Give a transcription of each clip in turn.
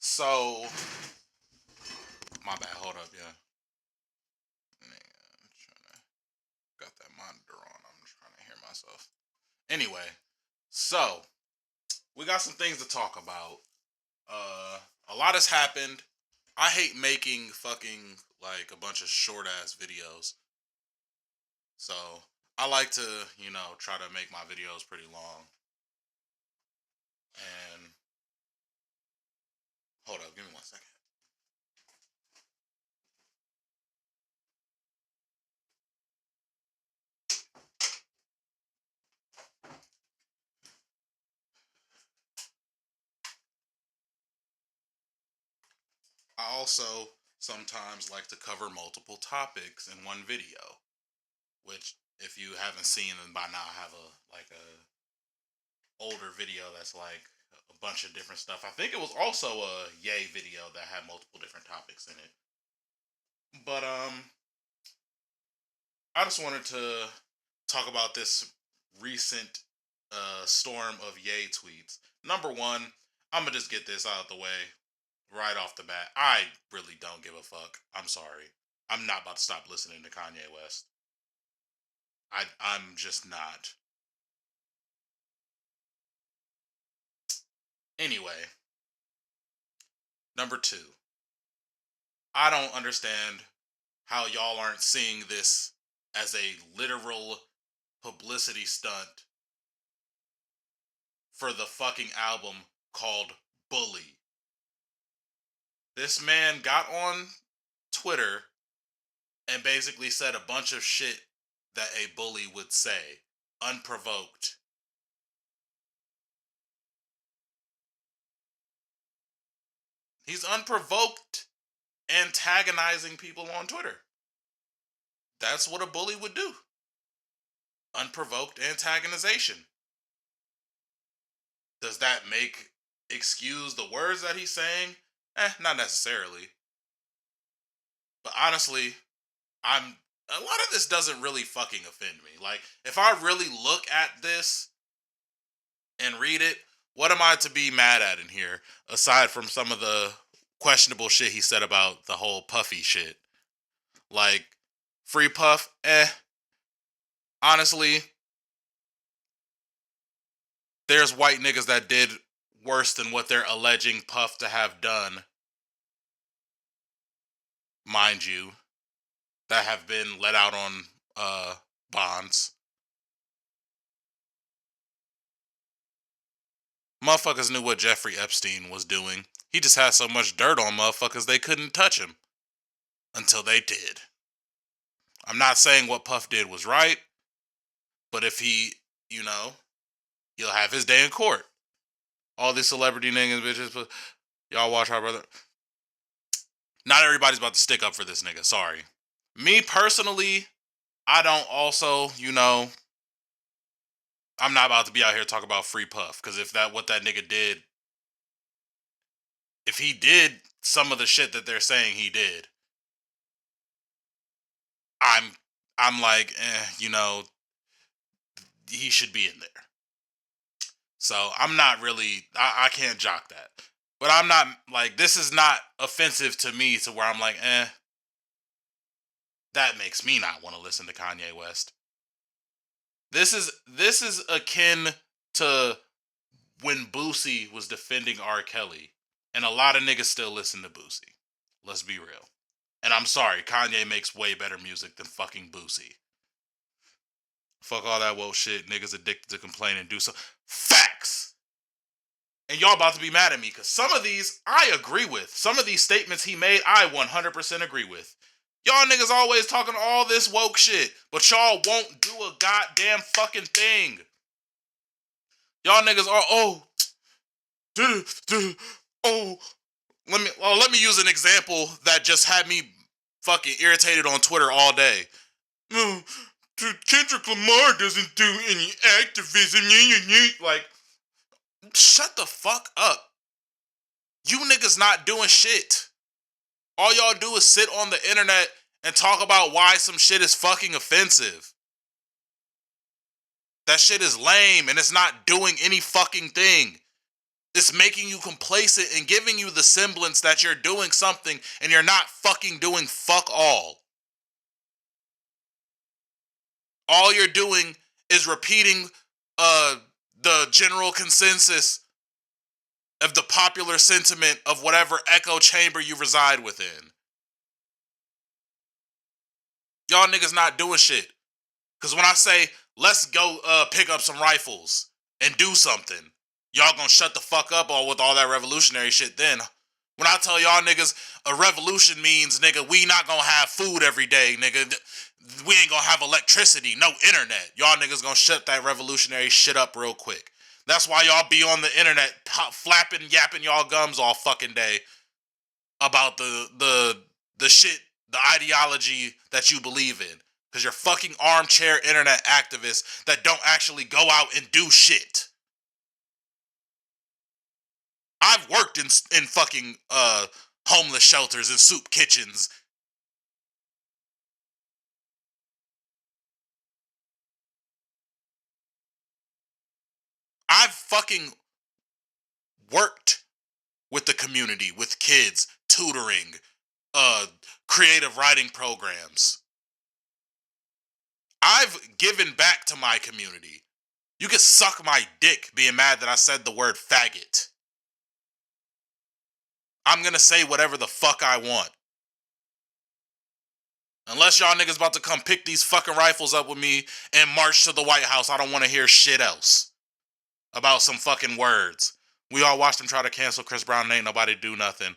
So, my bad. Hold up, yeah. Man, got that monitor on. I'm trying to hear myself. Anyway, so we got some things to talk about. Uh, a lot has happened. I hate making fucking like a bunch of short ass videos. So I like to, try to make my videos pretty long. And hold up, give me 1 second. I also sometimes like to cover multiple topics in one video, which if you haven't seen them by now, I have a older video that's like a bunch of different stuff. I think it was also a Yay video that had multiple different topics in it. But I just wanted to talk about this recent storm of Yay tweets. Number one, I'm gonna just get this out of the way right off the bat. I really don't give a fuck. I'm sorry. I'm not about to stop listening to Kanye West. I'm just not. Anyway, number two, I don't understand how y'all aren't seeing this as a literal publicity stunt for the fucking album called Bully. This man got on Twitter and basically said a bunch of shit that a bully would say, unprovoked. He's unprovoked antagonizing people on Twitter. That's what a bully would do. Unprovoked antagonization. Does that make excuse the words that he's saying? Not necessarily. But honestly, I'm a lot of this doesn't really fucking offend me. Like, if I really look at this and read it, what am I to be mad at in here? Aside from some of the questionable shit he said about the whole Puffy shit. Like, Free Puff, honestly, there's white niggas that did worse than what they're alleging Puff to have done, mind you, that have been let out on bonds. Motherfuckers knew what Jeffrey Epstein was doing. He just had so much dirt on motherfuckers they couldn't touch him until they did. I'm not saying what Puff did was right, but if he, you know, he'll have his day in court. All these celebrity niggas, bitches, but y'all watch our brother. Not everybody's about to stick up for this nigga. Sorry. Me personally, I don't also, I'm not about to be out here talking about Free Puff because if that what that nigga did, if he did some of the shit that they're saying he did, I'm I'm like, he should be in there. So I'm not really, I can't jock that. But I'm not like, this is not offensive to me to where I'm like, that makes me not want to listen to Kanye West. This is akin to when Boosie was defending R. Kelly, and a lot of niggas still listen to Boosie. Let's be real. And I'm sorry, Kanye makes way better music than fucking Boosie. Fuck all that woke shit. Niggas addicted to complain and do so. Facts. And y'all about to be mad at me because some of these I agree with. Some of these statements he made, I 100% agree with. Y'all niggas always talking all this woke shit, but y'all won't do a goddamn fucking thing. Y'all niggas are oh let me use an example that just had me fucking irritated on Twitter all day. No, Kendrick Lamar doesn't do any activism. Like, shut the fuck up. You niggas not doing shit. All y'all do is sit on the internet and talk about why some shit is fucking offensive. That shit is lame and it's not doing any fucking thing. It's making you complacent and giving you the semblance that you're doing something and you're not fucking doing fuck all. All you're doing is repeating uh the general consensus of the popular sentiment of whatever echo chamber you reside within. Y'all niggas not doing shit. Cause when I say let's go pick up some rifles and do something, y'all gonna shut the fuck up all with all that revolutionary shit then. When I tell y'all niggas a revolution means, nigga, we not gonna have food every day, nigga. We ain't gonna have electricity, no internet. Y'all niggas gonna shut that revolutionary shit up real quick. That's why y'all be on the internet flapping, yapping y'all gums all fucking day about the shit, the ideology that you believe in. Because you're fucking armchair internet activists that don't actually go out and do shit. I've worked in fucking homeless shelters and soup kitchens. I've fucking worked with the community, with kids, tutoring, uh creative writing programs. I've given back to my community. You can suck my dick being mad that I said the word faggot. I'm gonna say whatever the fuck I want. Unless y'all niggas about to come pick these fucking rifles up with me and march to the White House, I don't want to hear shit else about some fucking words. We all watched them try to cancel Chris Brown and ain't nobody do nothing.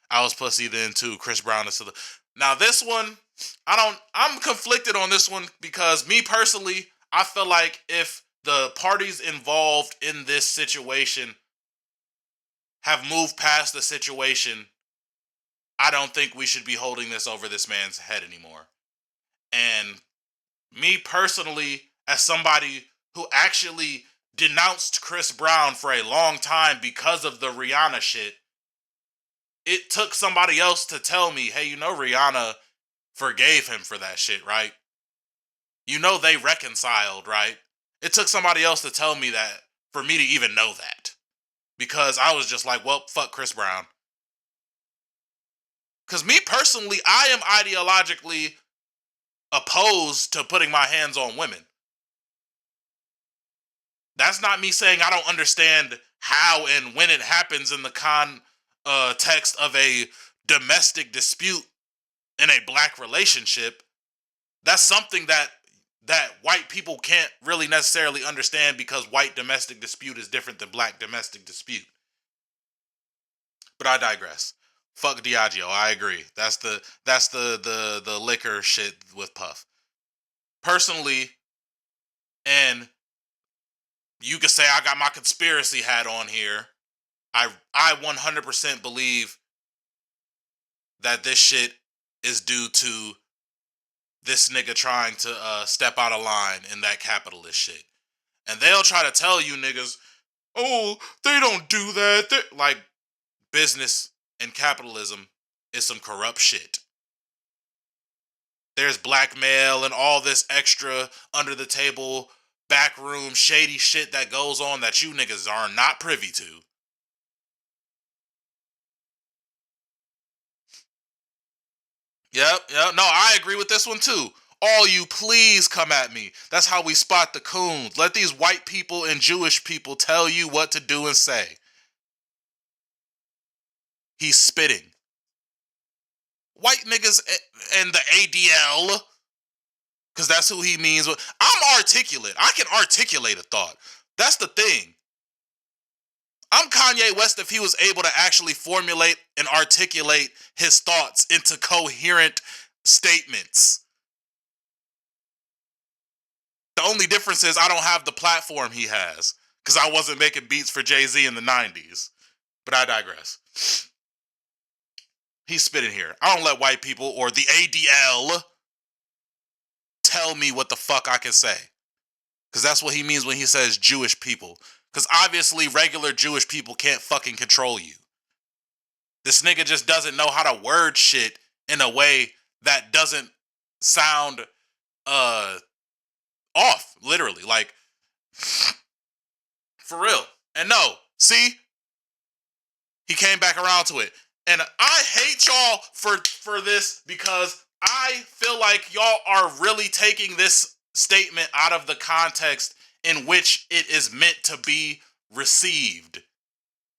I was pussy then too. Chris Brown is to the... Now this one, I'm conflicted on this one because me personally, I feel like if the parties involved in this situation have moved past the situation, I don't think we should be holding this over this man's head anymore. And me personally, as somebody who actually denounced Chris Brown for a long time because of the Rihanna shit, it took somebody else to tell me, hey, you know Rihanna forgave him for that shit, right? You know they reconciled, right? It took somebody else to tell me that for me to even know that. Because I was just like, well, fuck Chris Brown. Because me personally, I am ideologically opposed to putting my hands on women. That's not me saying I don't understand how and when it happens in the context of a domestic dispute in a black relationship. That's something that white people can't really necessarily understand because white domestic dispute is different than black domestic dispute. But I digress. Fuck Diageo. I agree. That's the liquor shit with Puff. Personally, and you could say I got my conspiracy hat on here. I 100% believe that this shit is due to this nigga trying to step out of line in that capitalist shit. And they'll try to tell you niggas, oh, they don't do that. Like, business and capitalism is some corrupt shit. There's blackmail and all this extra under the table, backroom, shady shit that goes on that you niggas are not privy to. Yep. No, I agree with this one too. All you please come at me. That's how we spot the coons. Let these white people and Jewish people tell you what to do and say. He's spitting. White niggas and the ADL, because that's who he means. I'm articulate. I can articulate a thought. That's the thing. I'm Kanye West if he was able to actually formulate and articulate his thoughts into coherent statements. The only difference is I don't have the platform he has because I wasn't making beats for Jay-Z in the 90s. But I digress. He's spitting here. I don't let white people or the ADL tell me what the fuck I can say. Because that's what he means when he says Jewish people. Because obviously regular Jewish people can't fucking control you. This nigga just doesn't know how to word shit in a way that doesn't sound off, literally. Like, for real. And no, see? He came back around to it. And I hate y'all for this because I feel like y'all are really taking this statement out of the context in which it is meant to be received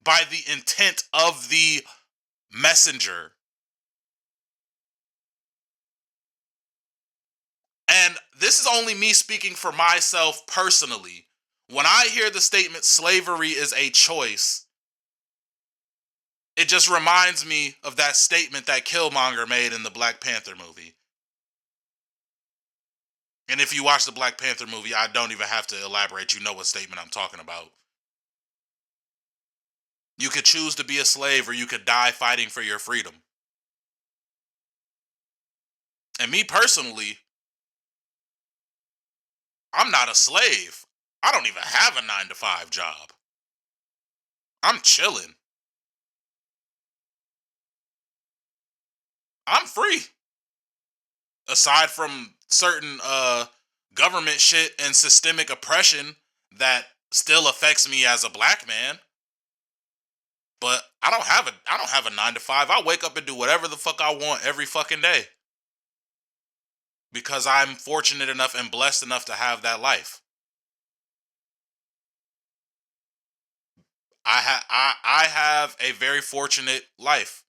by the intent of the messenger. And this is only me speaking for myself personally. When I hear the statement slavery is a choice, it just reminds me of that statement that Killmonger made in the Black Panther movie. And if you watch the Black Panther movie, I don't even have to elaborate. You know what statement I'm talking about. You could choose to be a slave or you could die fighting for your freedom. And me personally, I'm not a slave. I don't even have a 9 to 5 job. I'm chilling. I'm free. Aside from certain government shit and systemic oppression that still affects me as a black man. But I don't have a 9 to 5. I wake up and do whatever the fuck I want every fucking day. Because I'm fortunate enough and blessed enough to have that life. I have a very fortunate life.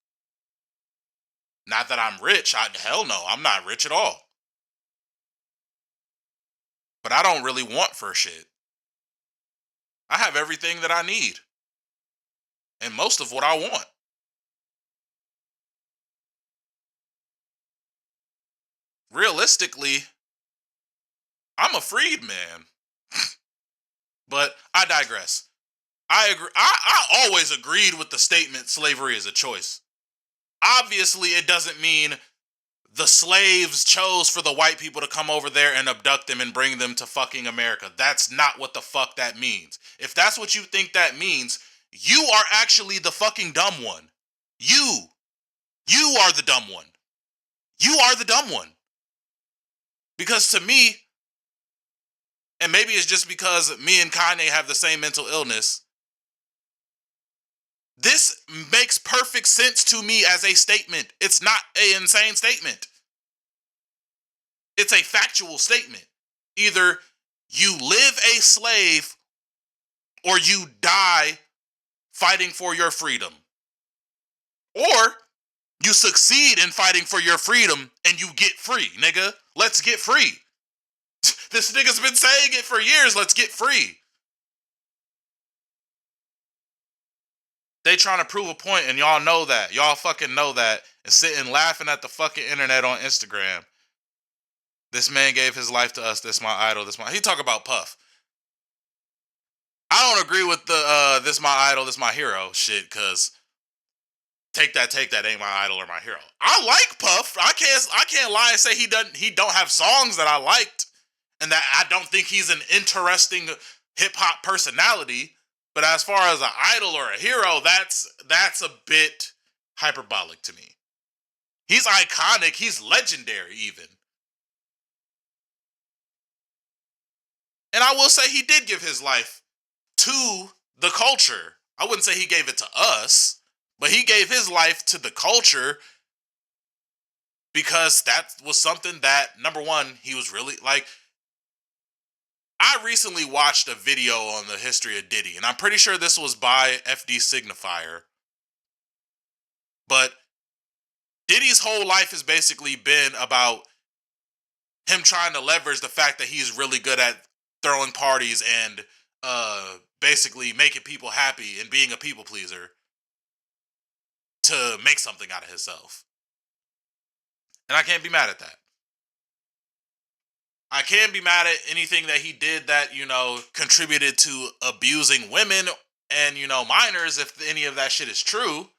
Not that I'm rich. Hell no, I'm not rich at all. But I don't really want for shit. I have everything that I need. And most of what I want. Realistically, I'm a freedman. But I digress. I agree. I always agreed with the statement slavery is a choice. Obviously, it doesn't mean the slaves chose for the white people to come over there and abduct them and bring them to fucking America. That's not what the fuck that means. If that's what you think that means, you are actually the fucking dumb one. You. You are the dumb one. You are the dumb one. Because to me, and maybe it's just because me and Kanye have the same mental illness, this makes perfect sense to me as a statement. It's not an insane statement. It's a factual statement. Either you live a slave or you die fighting for your freedom. Or you succeed in fighting for your freedom and you get free, nigga. Let's get free. This nigga's been saying it for years. Let's get free. They trying to prove a point and y'all know that. Y'all fucking know that. And sitting laughing at the fucking internet on Instagram. This man gave his life to us. This my idol. He talk about Puff. I don't agree with the this my idol, this my hero shit, cause take that, ain't my idol or my hero. I like Puff. I can't lie and say he don't have songs that I liked and that I don't think he's an interesting hip hop personality. But as far as an idol or a hero, that's a bit hyperbolic to me. He's iconic, he's legendary even. And I will say he did give his life to the culture. I wouldn't say he gave it to us, but he gave his life to the culture because that was something that, number one, he was really like. I recently watched a video on the history of Diddy, and I'm pretty sure this was by FD Signifier. But Diddy's whole life has basically been about him trying to leverage the fact that he's really good at throwing parties and basically making people happy and being a people pleaser to make something out of himself. And I can't be mad at that. I can't be mad at anything that he did that, contributed to abusing women and, minors if any of that shit is true.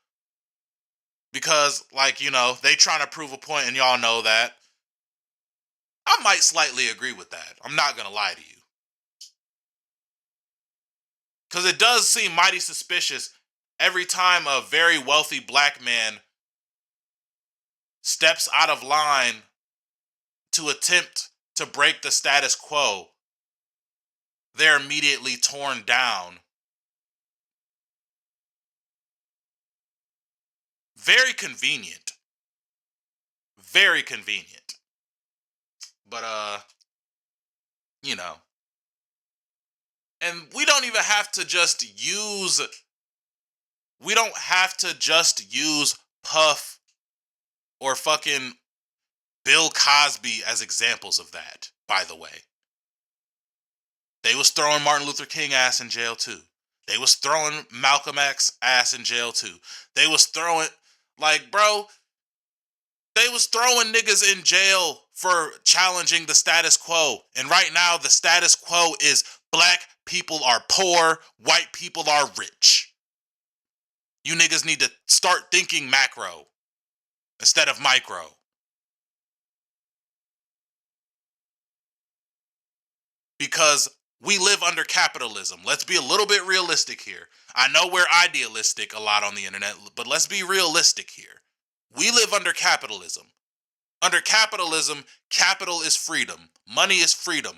Because, they trying to prove a point and y'all know that. I might slightly agree with that. I'm not going to lie to you. Because it does seem mighty suspicious every time a very wealthy black man steps out of line to attempt to break the status quo, they're immediately torn down Very convenient. Very convenient. But you know, and we don't have to just use Puff or fucking Bill Cosby as examples of that, by the way. They was throwing Martin Luther King ass in jail too. They was throwing Malcolm X ass in jail too. They was throwing, like, bro, they was throwing niggas in jail for challenging the status quo. And right now the status quo is black people are poor, white people are rich. You niggas need to start thinking macro instead of micro. Because we live under capitalism. Let's be a little bit realistic here. I know we're idealistic a lot on the internet, but let's be realistic here. We live under capitalism. Under capitalism, capital is freedom. Money is freedom.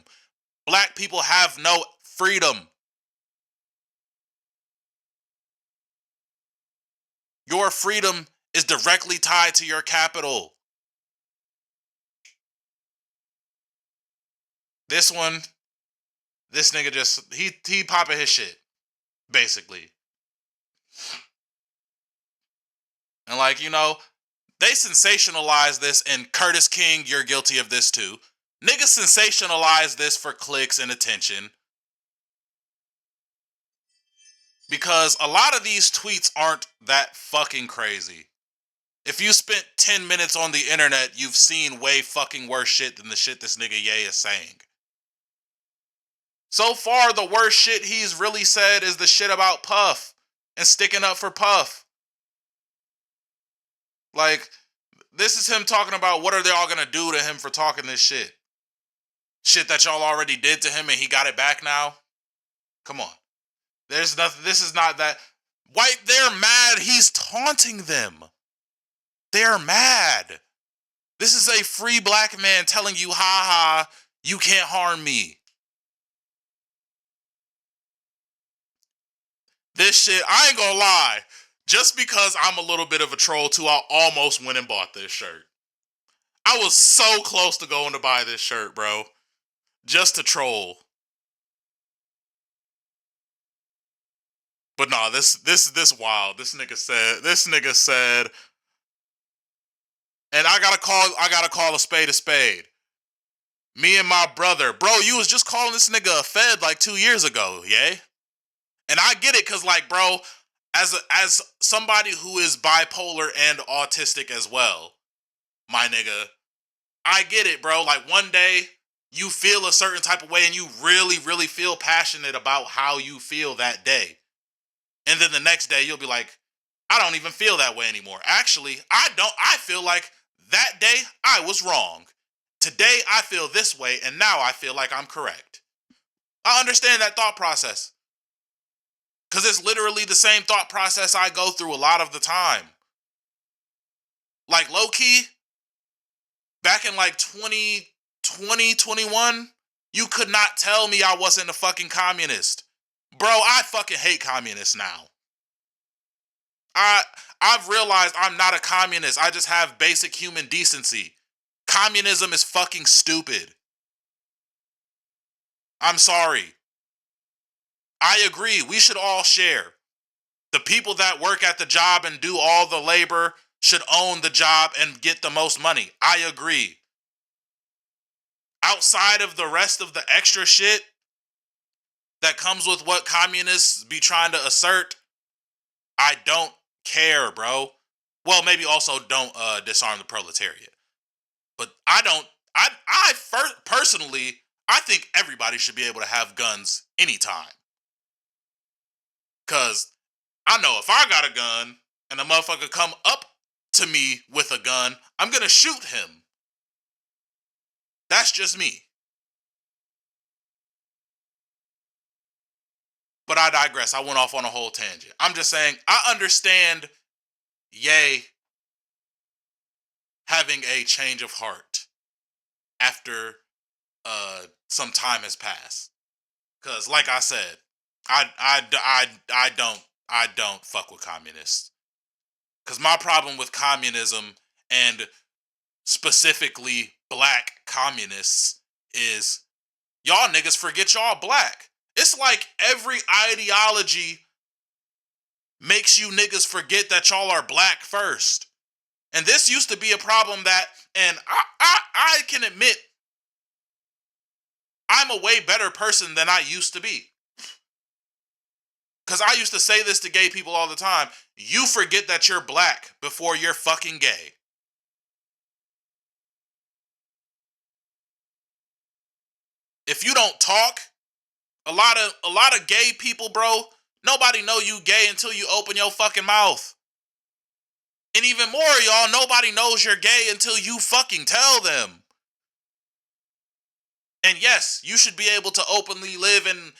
Black people have no freedom. Your freedom is directly tied to your capital. This one, this nigga just he popping his shit, basically. And like, they sensationalize this, and Curtis King, you're guilty of this too. Niggas sensationalize this for clicks and attention. Because a lot of these tweets aren't that fucking crazy. If you spent 10 minutes on the internet, you've seen way fucking worse shit than the shit this nigga Ye is saying. So far, the worst shit he's really said is the shit about Puff and sticking up for Puff. Like, this is him talking about what are they all gonna do to him for talking this shit. Shit that y'all already did to him and he got it back now? Come on. There's nothing, this is not that. White, they're mad he's taunting them. They're mad. This is a free black man telling you, ha ha, you can't harm me. This shit, I ain't gonna lie. Just because I'm a little bit of a troll too, I almost went and bought this shirt. I was so close to going to buy this shirt, bro. Just to troll. But nah, this wild. This nigga said, and I gotta call a spade a spade. Me and my brother, bro, you was just calling this nigga a fed like 2 years ago, yay? And I get it, cause like, bro, as somebody who is bipolar and autistic as well, my nigga, I get it, bro. Like one day you feel a certain type of way and you really, really feel passionate about how you feel that day. And then the next day you'll be like, I don't even feel that way anymore. Actually, I feel like that day I was wrong. Today I feel this way and now I feel like I'm correct. I understand that thought process. Because it's literally the same thought process I go through a lot of the time. Like low key, back in like 2020, 21, you could not tell me I wasn't a fucking communist. Bro, I fucking hate communists now. I've realized I'm not a communist. I just have basic human decency. Communism is fucking stupid. I'm sorry. I agree. We should all share. The people that work at the job and do all the labor should own the job and get the most money. I agree. Outside of the rest of the extra shit that comes with what communists be trying to assert, I don't care, bro. Well, maybe also don't disarm the proletariat. But I don't. Personally, I think everybody should be able to have guns anytime. Cause I know if I got a gun and a motherfucker come up to me with a gun, I'm gonna shoot him. That's just me. But I digress. I went off on a whole tangent. I'm just saying, I understand Ye having a change of heart after some time has passed. Cause like I said, I don't fuck with communists. Because my problem with communism, and specifically black communists, is y'all niggas forget y'all black. It's like every ideology makes you niggas forget that y'all are black first. And this used to be a problem that, and I can admit, I'm a way better person than I used to be. Because I used to say this to gay people all the time. You forget that you're black before you're fucking gay. If you don't talk, a lot of gay people, bro, nobody know you gay until you open your fucking mouth. And even more, y'all, nobody knows you're gay until you fucking tell them. And yes, you should be able to openly live and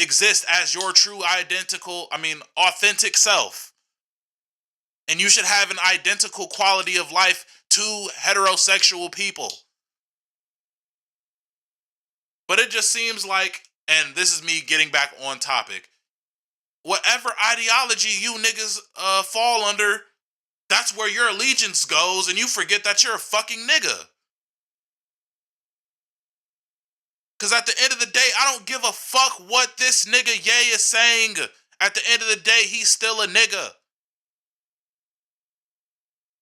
exist as your true authentic self. And you should have an identical quality of life to heterosexual people. But it just seems like, and this is me getting back on topic, whatever ideology you niggas fall under, that's where your allegiance goes, and you forget that you're a fucking nigga. Because at the end of the day, I don't give a fuck what this nigga Ye is saying. At the end of the day, he's still a nigga.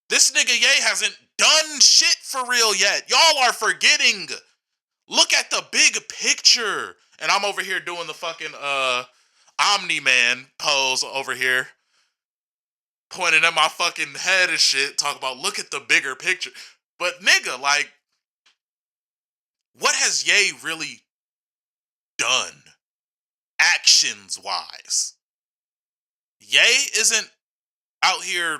This nigga Ye hasn't done shit for real yet. Y'all are forgetting. Look at the big picture. And I'm over here doing the fucking Omni-Man pose over here, pointing at my fucking head and shit, talking about look at the bigger picture. But nigga, like, what has Ye really done actions wise? Ye isn't out here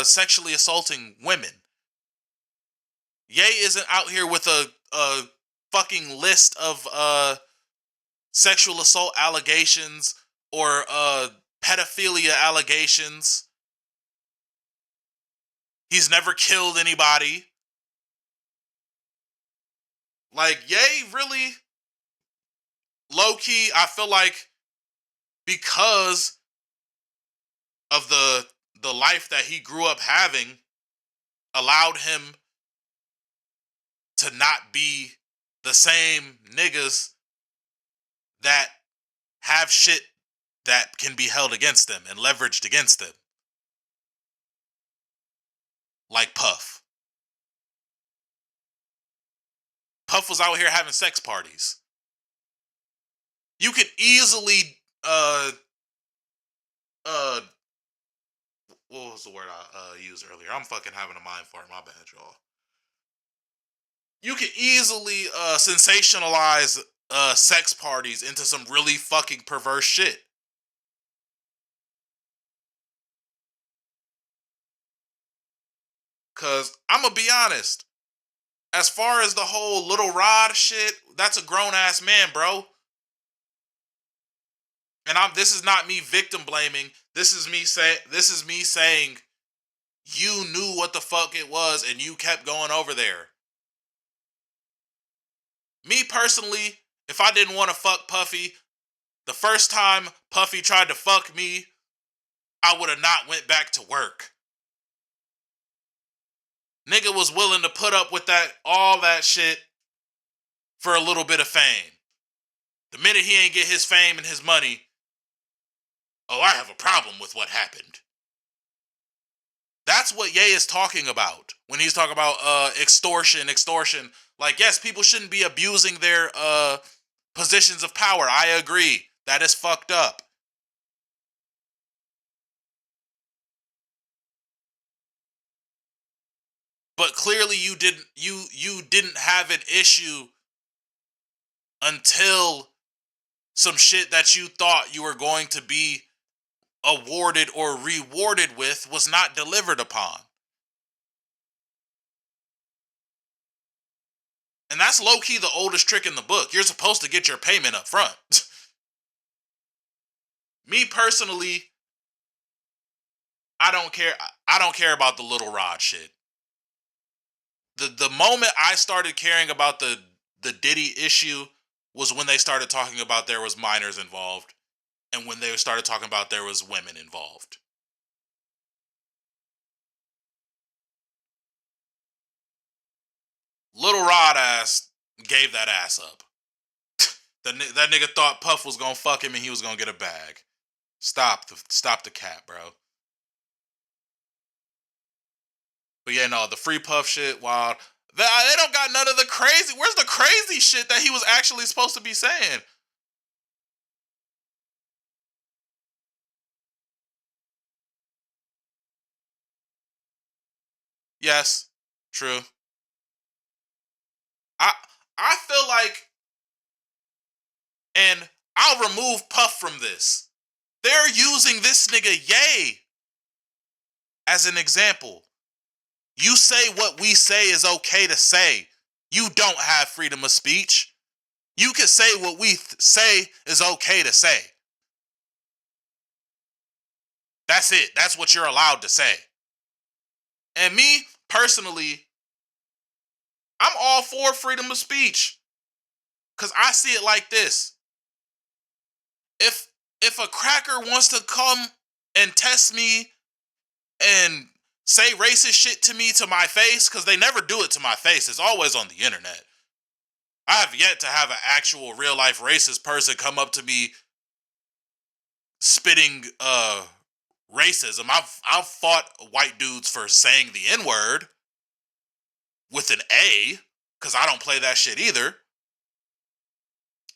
sexually assaulting women. Ye isn't out here with a fucking list of sexual assault allegations or pedophilia allegations. He's never killed anybody. Like, Ye really, low key, I feel like, because of the life that he grew up having, allowed him to not be the same niggas that have shit that can be held against them and leveraged against them. Like Puff. Puff was out here having sex parties. You could easily uh what was the word I used earlier? I'm fucking having a mind fart, my bad, y'all. You could easily sensationalize sex parties into some really fucking perverse shit. Cause I'm gonna be honest, as far as the whole Little Rod shit, that's a grown ass man, bro. And this is not me victim blaming. This is me saying you knew what the fuck it was and you kept going over there. Me personally, if I didn't want to fuck Puffy, the first time Puffy tried to fuck me, I would have not went back to work. Nigga was willing to put up with all that shit for a little bit of fame. The minute he ain't get his fame and his money, oh, I have a problem with what happened. That's what Ye is talking about when he's talking about extortion. Like, yes, people shouldn't be abusing their positions of power. I agree. That is fucked up. But clearly you didn't have an issue until some shit that you thought you were going to be awarded or rewarded with was not delivered upon. And that's low key the oldest trick in the book. You're supposed to get your payment up front. Me personally, I don't care. I don't care about the Little Rod shit. The moment I started caring about the Diddy issue was when they started talking about there was minors involved, and when they started talking about there was women involved. Little Rod ass gave that ass up. That nigga thought Puff was gonna fuck him and he was gonna get a bag. Stop the cap, bro. But yeah, no, the free Puff shit, wild. They don't got none of the crazy. Where's the crazy shit that he was actually supposed to be saying? Yes, true. I I feel like, and I'll remove Puff from this. They're using this nigga Ye as an example. You say what we say is okay to say. You don't have freedom of speech. You can say what we say is okay to say. That's it. That's what you're allowed to say. And me, personally, I'm all for freedom of speech. Because I see it like this. If if a cracker wants to come and test me and say racist shit to me to my face, because they never do it to my face, it's always on the internet. I have yet to have an actual real life racist person come up to me spitting racism. I've fought white dudes for saying the N-word with an A, because I don't play that shit either.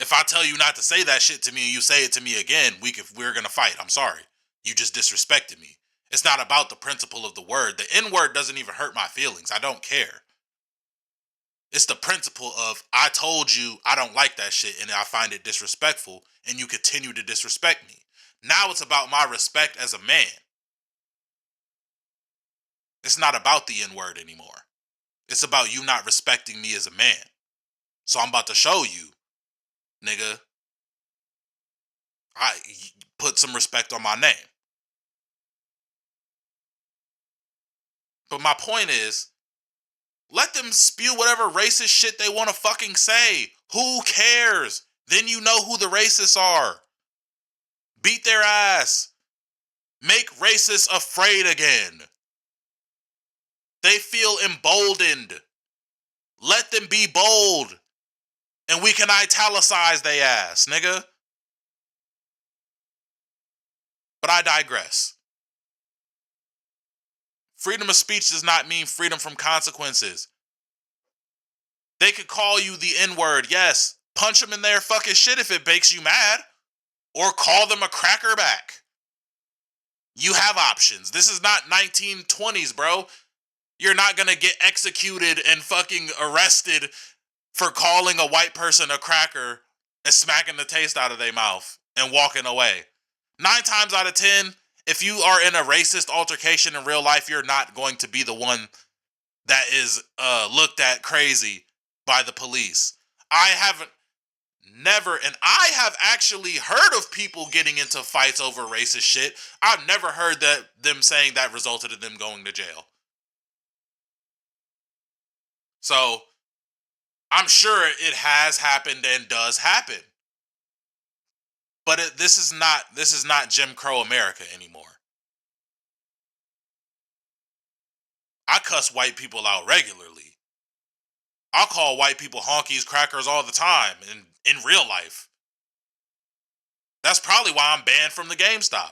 If I tell you not to say that shit to me and you say it to me again, we're gonna fight. I'm sorry. You just disrespected me. It's not about the principle of the word. The N-word doesn't even hurt my feelings. I don't care. It's the principle of, I told you I don't like that shit and I find it disrespectful, and you continue to disrespect me. Now it's about my respect as a man. It's not about the N-word anymore. It's about you not respecting me as a man. So I'm about to show you, nigga, I put some respect on my name. But my point is, let them spew whatever racist shit they want to fucking say. Who cares? Then you know who the racists are. Beat their ass. Make racists afraid again. They feel emboldened. Let them be bold. And we can italicize they ass, nigga. But I digress. Freedom of speech does not mean freedom from consequences. They could call you the N-word, yes. Punch them in their fucking shit if it makes you mad. Or call them a cracker back. You have options. This is not 1920s, bro. You're not gonna get executed and fucking arrested for calling a white person a cracker and smacking the taste out of their mouth and walking away. 9 times out of 10, if you are in a racist altercation in real life, you're not going to be the one that is looked at crazy by the police. I haven't never, and I have actually heard of people getting into fights over racist shit. I've never heard that them saying that resulted in them going to jail. So I'm sure it has happened and does happen. But this is not Jim Crow America anymore. I cuss white people out regularly. I'll call white people honkies, crackers all the time in real life. That's probably why I'm banned from the GameStop.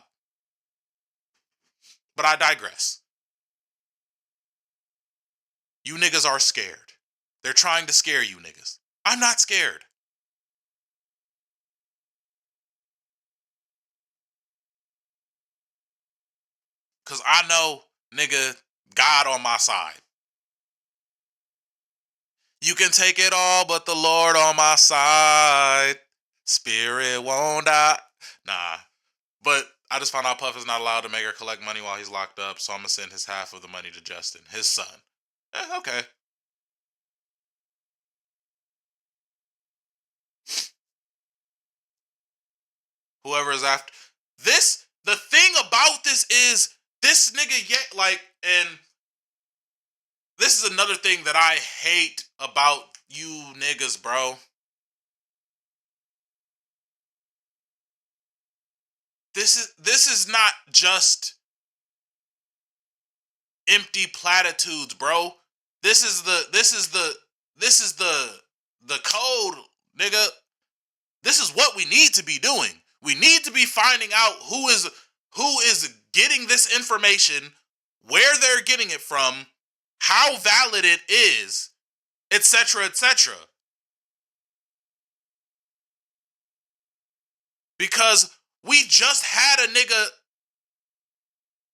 But I digress. You niggas are scared. They're trying to scare you niggas. I'm not scared. Cause I know, nigga, God on my side. You can take it all, but the Lord on my side. Spirit won't die. Nah. But I just found out Puff is not allowed to make or collect money while he's locked up, so I'm gonna send his half of the money to Justin, his son. Okay. Whoever is after this, the thing about this is this nigga yet like, and this is another thing that I hate about you niggas, bro. This is not just empty platitudes, bro. This is the this is the code, nigga. This is what we need to be doing. We need to be finding out who is getting this information, where they're getting it from, how valid it is, etc., etc. Because we just had a nigga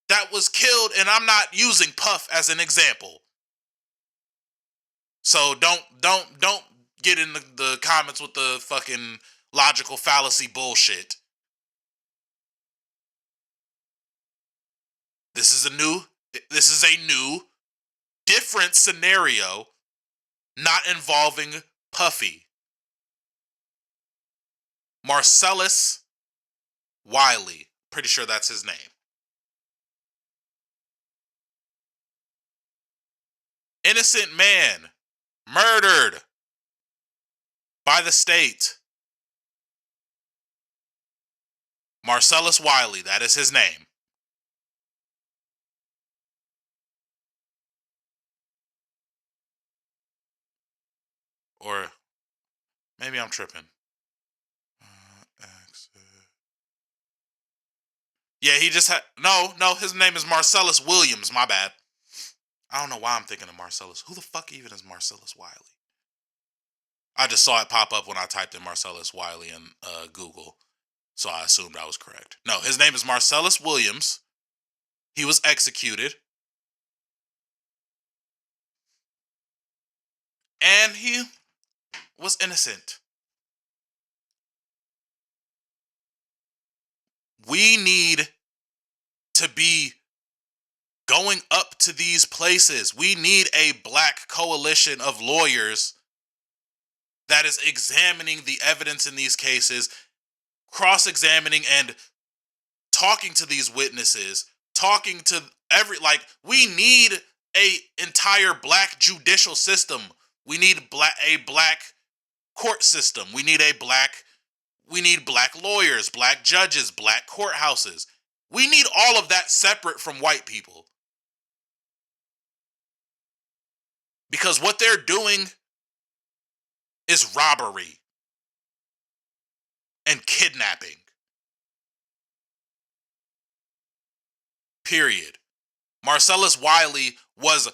that was killed, and I'm not using Puff as an example. So don't get in the comments with the fucking logical fallacy bullshit. This is a new different scenario, not involving Puffy. Marcellus Wiley. Pretty sure that's his name. Innocent man murdered by the state. Marcellus Wiley, that is his name. Or maybe I'm tripping. Yeah, he just had no. His name is Marcellus Williams. My bad. I don't know why I'm thinking of Marcellus. Who the fuck even is Marcellus Wiley? I just saw it pop up when I typed in Marcellus Wiley in Google, so I assumed I was correct. No, his name is Marcellus Williams. He was executed, and he was innocent. We need to be going up to these places. We need a black coalition of lawyers that is examining the evidence in these cases, cross-examining and talking to these witnesses, talking to we need a entire black judicial system. We need a black court system. We need black lawyers, black judges, black courthouses. We need all of that separate from white people. Because what they're doing is robbery and kidnapping. Period. Marcellus Wiley was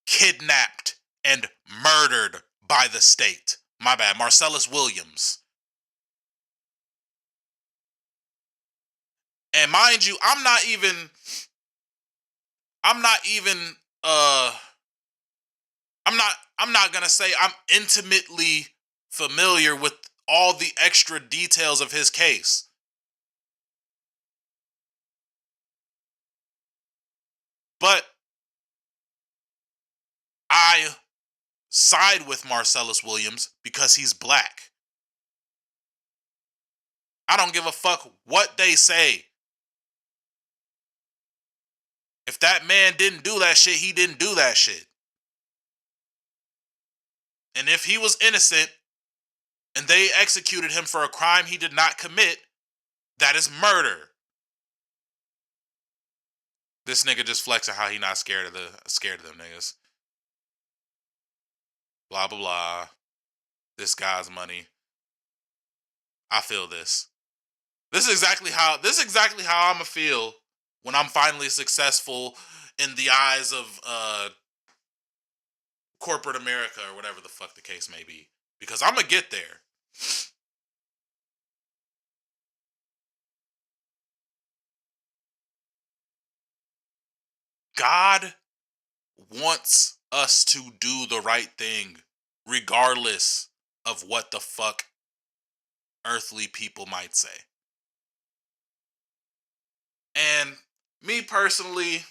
kidnapped and murdered by the state. My bad, Marcellus Williams. And mind you, I'm not even I'm not going to say I'm intimately familiar with all the extra details of his case. But I side with Marcellus Williams because he's black. I don't give a fuck what they say. If that man didn't do that shit, he didn't do that shit. And if he was innocent and they executed him for a crime he did not commit, that is murder. This nigga just flexing how he not scared of them niggas. Blah blah blah. This guy's money. I feel this. This is exactly how I'm gonna feel when I'm finally successful in the eyes of corporate America or whatever the fuck the case may be. Because I'm gonna get there. God wants us to do the right thing, regardless of what the fuck earthly people might say. And me personally,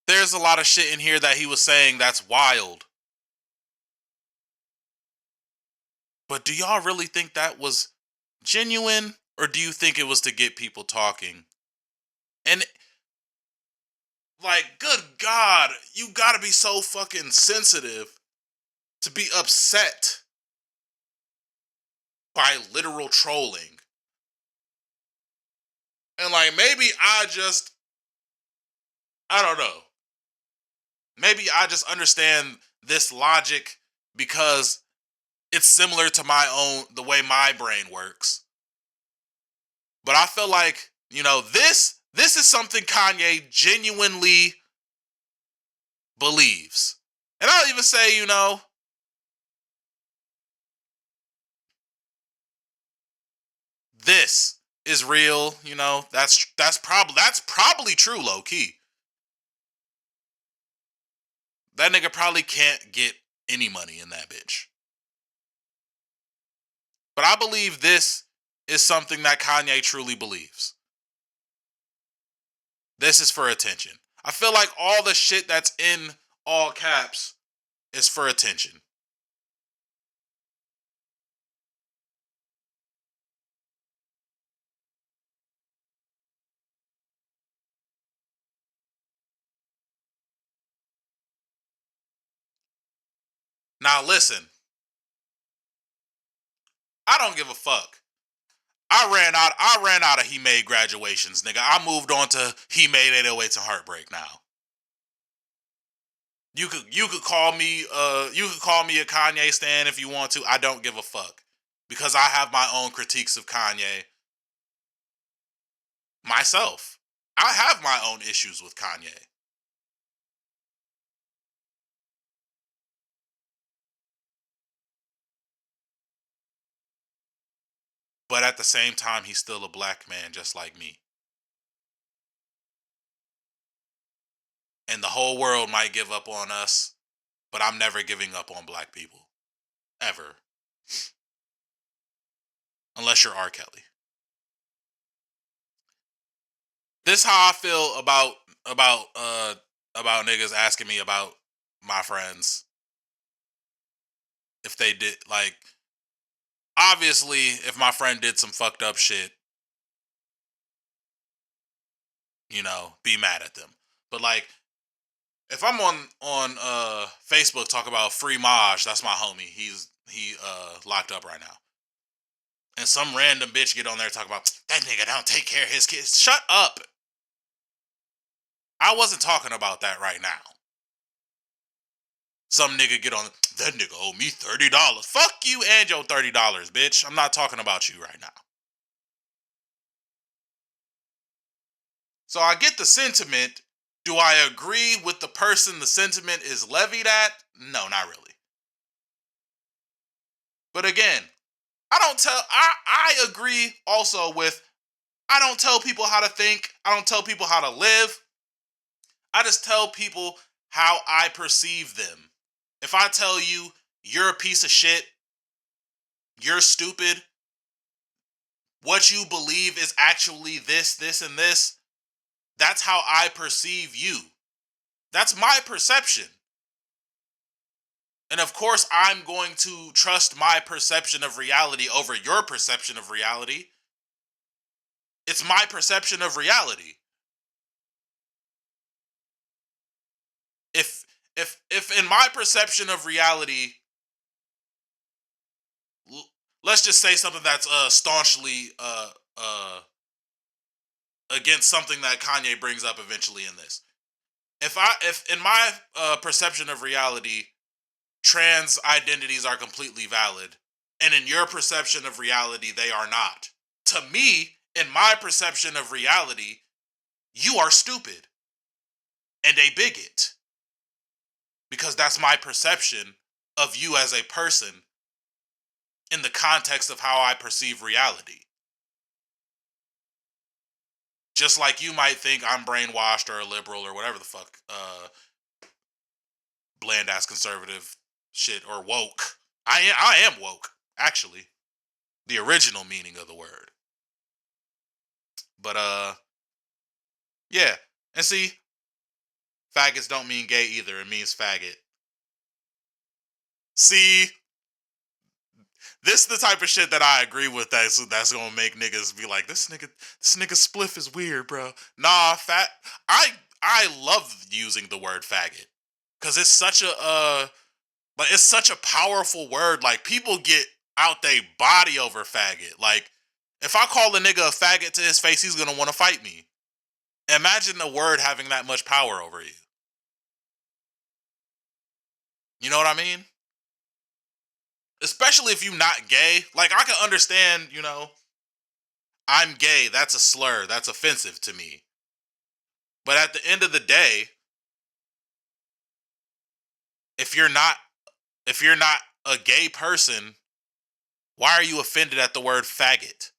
there's a lot of shit in here that he was saying that's wild. But do y'all really think that was genuine? Or do you think it was to get people talking? And good God, you gotta be so fucking sensitive to be upset by literal trolling. And maybe I don't know. maybe I just understand this logic because it's similar to the way my brain works. But I feel like, this is something Kanye genuinely believes. And I'll even say, this is real, that's probably true, low key. That nigga probably can't get any money in that bitch. But I believe this is something that Kanye truly believes. This is for attention. I feel like all the shit that's in all caps is for attention. Now listen, I don't give a fuck. I ran out of He Made graduations, nigga. I moved on to He Made 808s and Heartbreak now. You could call me a Kanye stan if you want to. I don't give a fuck. Because I have my own critiques of Kanye myself. I have my own issues with Kanye. But at the same time, he's still a black man just like me. And the whole world might give up on us, but I'm never giving up on black people. Ever. Unless you're R. Kelly. This how I feel about niggas asking me about my friends. If they did, like, obviously, if my friend did some fucked up shit, be mad at them. But like, if I'm on Facebook talk about Free Maj, that's my homie. He locked up right now. And some random bitch get on there talk about that nigga don't take care of his kids. Shut up. I wasn't talking about that right now. Some nigga get on that nigga owe me $30. Fuck you and your $30, bitch. I'm not talking about you right now. So I get the sentiment. Do I agree with the person the sentiment is levied at? No, not really. But again, I agree also with, I don't tell people how to think. I don't tell people how to live. I just tell people how I perceive them. If I tell you you're a piece of shit, you're stupid, what you believe is actually this, this, and this, that's how I perceive you. That's my perception. And of course, I'm going to trust my perception of reality over your perception of reality. It's my perception of reality. If in my perception of reality, let's just say something that's staunchly against something that Kanye brings up eventually in this. If in my perception of reality, trans identities are completely valid, and in your perception of reality, they are not. To me, in my perception of reality, you are stupid and a bigot because that's my perception of you as a person in the context of how I perceive reality. Just like you might think I'm brainwashed or a liberal or whatever the fuck, bland ass conservative shit or woke. I am woke, actually. The original meaning of the word. But yeah. And see, faggots don't mean gay either. It means faggot. See, this is the type of shit that I agree with. That's gonna make niggas be like, this nigga spliff is weird, bro. Nah, I love using the word faggot because it's such a like it's such a powerful word. Like people get out they body over faggot. Like if I call a nigga a faggot to his face, he's gonna want to fight me. Imagine the word having that much power over you. You know what I mean? Especially if you're not gay. Like, I can understand, I'm gay. That's a slur. That's offensive to me. But at the end of the day, if you're not if you're not a gay person, why are you offended at the word faggot?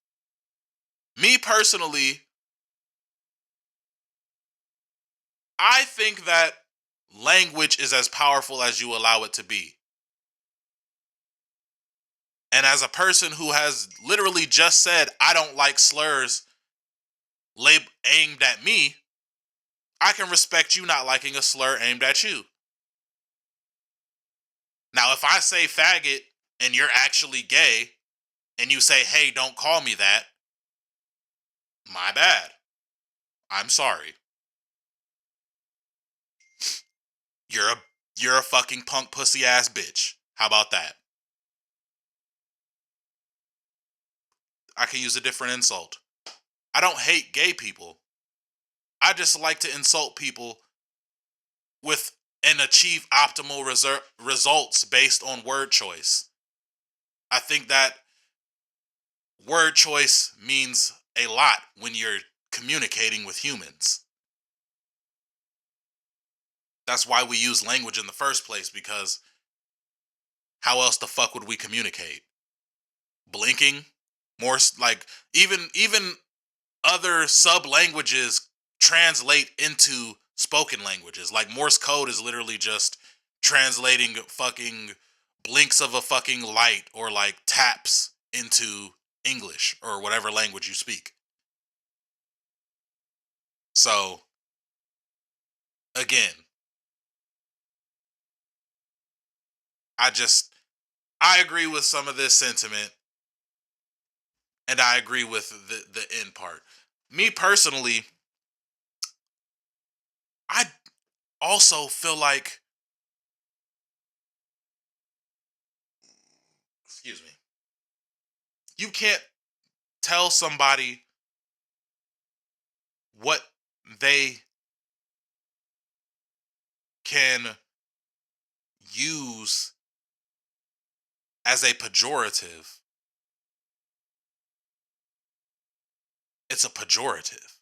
Me personally, I think that language is as powerful as you allow it to be. And as a person who has literally just said, I don't like slurs aimed at me, I can respect you not liking a slur aimed at you. Now, if I say faggot and you're actually gay and you say, hey, don't call me that, my bad. I'm sorry. You're a you're a fucking punk pussy ass bitch. How about that? I can use a different insult. I don't hate gay people. I just like to insult people with and achieve optimal results based on word choice. I think that word choice means a lot when you're communicating with humans. That's why we use language in the first place, because how else the fuck would we communicate? Blinking? Like, even other sub languages translate into spoken languages. Like, Morse code is literally just translating fucking blinks of a fucking light or like taps into English or whatever language you speak. So, again, I just I agree with some of this sentiment, and I agree with the end part. Me personally, I also feel like, excuse me, you can't tell somebody what they can use as a pejorative. It's a pejorative.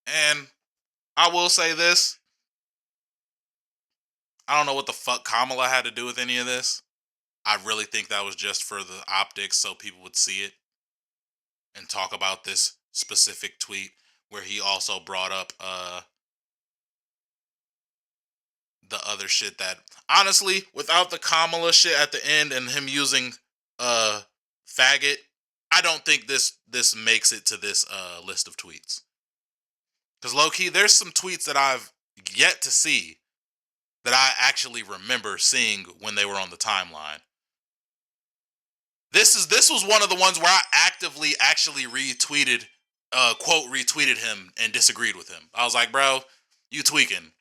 And I will say this, I don't know what the fuck Kamala had to do with any of this. I really think that was just for the optics so people would see it and talk about this specific tweet where he also brought up the other shit that, honestly, without the Kamala shit at the end and him using uh faggot, I don't think this makes it to this list of tweets. Cuz low key there's some tweets that I've yet to see that I actually remember seeing when they were on the timeline. This was one of the ones where I actively actually retweeted, quote retweeted him and disagreed with him. I was like, bro, you tweaking.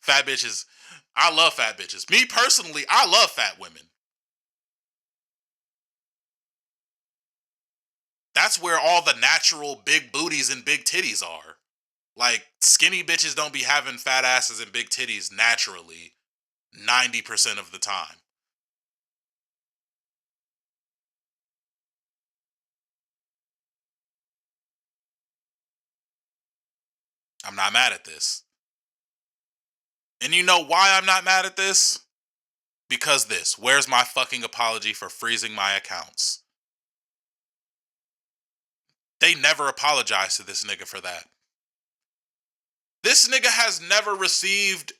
Fat bitches. I love fat bitches. Me personally, I love fat women. That's where all the natural big booties and big titties are. Like, skinny bitches don't be having fat asses and big titties naturally 90% of the time. I'm not mad at this. And you know why I'm not mad at this? Because where's my fucking apology for freezing my accounts? They never apologized to this nigga for that. This nigga has never received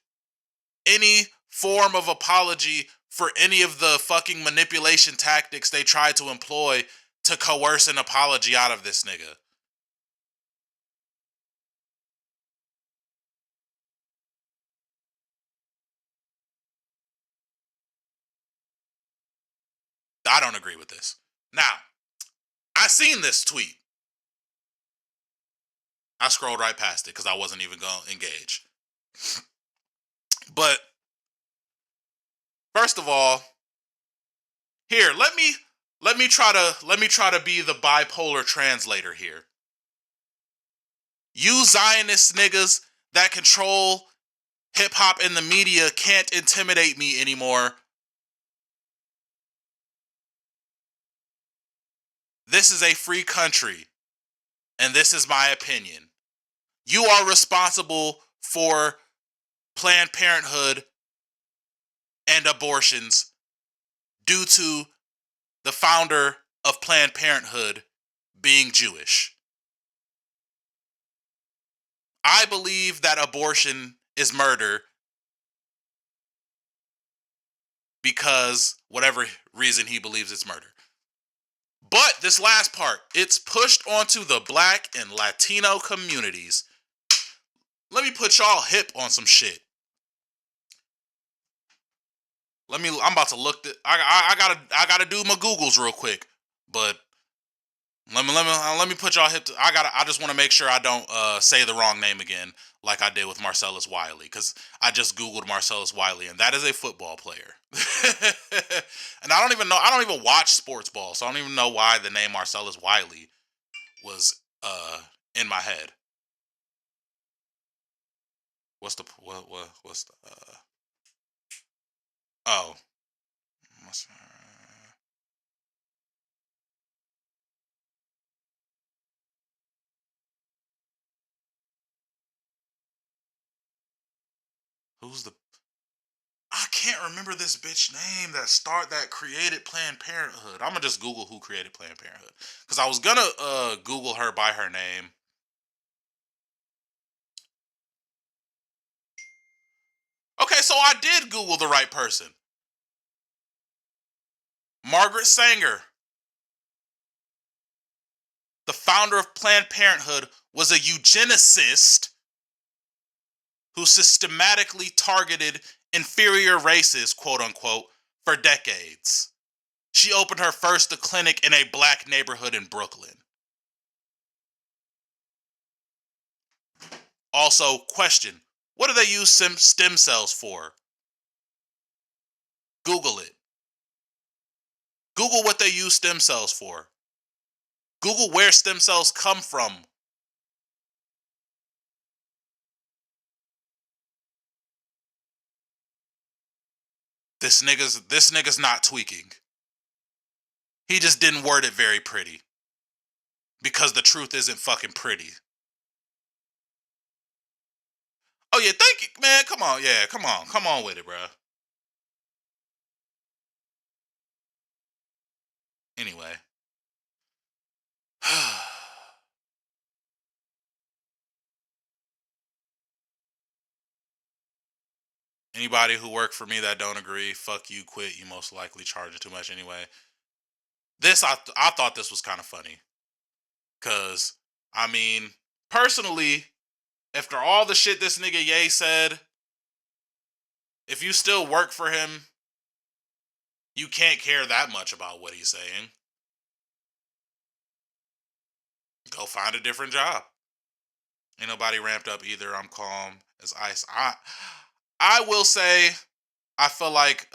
any form of apology for any of the fucking manipulation tactics they tried to employ to coerce an apology out of this nigga. I don't agree with this. Now, I seen this tweet. I scrolled right past it because I wasn't even going to engage. But first of all, here, let me try to be the bipolar translator here. You Zionist niggas that control hip hop and the media can't intimidate me anymore. This is a free country, and this is my opinion. You are responsible for Planned Parenthood and abortions due to the founder of Planned Parenthood being Jewish. I believe that abortion is murder because whatever reason he believes it's murder. But this last part, it's pushed onto the black and Latino communities. Let me put y'all hip on some shit. I'm about to look. I gotta do my Googles real quick. But let me put y'all hip. I just want to make sure I don't say the wrong name again, like I did with Marcellus Wiley, because I just Googled Marcellus Wiley, and that is a football player. And I don't even know. I don't even watch sports ball, so I don't even know why the name Marcellus Wiley was in my head. What's the oh what's, who's the I can't remember this bitch name that created Planned Parenthood. I'm gonna just Google who created Planned Parenthood because I was gonna Google her by her name. Okay, so I did Google the right person. Margaret Sanger, the founder of Planned Parenthood, was a eugenicist who systematically targeted inferior races, quote unquote, for decades. She opened her first clinic in a black neighborhood in Brooklyn. Also, question: what do they use stem cells for? Google it. Google what they use stem cells for. Google where stem cells come from. This nigga's not tweaking. He just didn't word it very pretty because the truth isn't fucking pretty. Oh yeah, thank you, man. Come on, yeah, come on with it, bro. Anyway, anybody who worked for me that don't agree, fuck you, quit. You most likely charging too much anyway. I thought this was kind of funny because I mean, personally, after all the shit this nigga Ye said, if you still work for him, you can't care that much about what he's saying. Go find a different job. Ain't nobody ramped up either. I'm calm as ice. I will say I feel like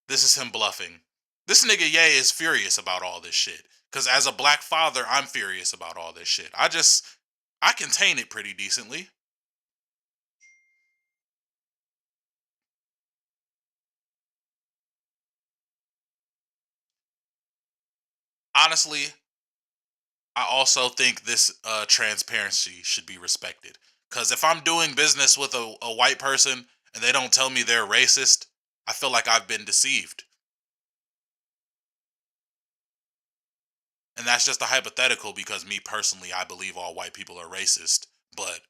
this is him bluffing. This nigga Ye is furious about all this shit. Cause as a black father, I'm furious about all this shit. I contain it pretty decently. Honestly, I also think this transparency should be respected. Because if I'm doing business with a white person and they don't tell me they're racist, I feel like I've been deceived. And that's just a hypothetical because me personally, I believe all white people are racist. But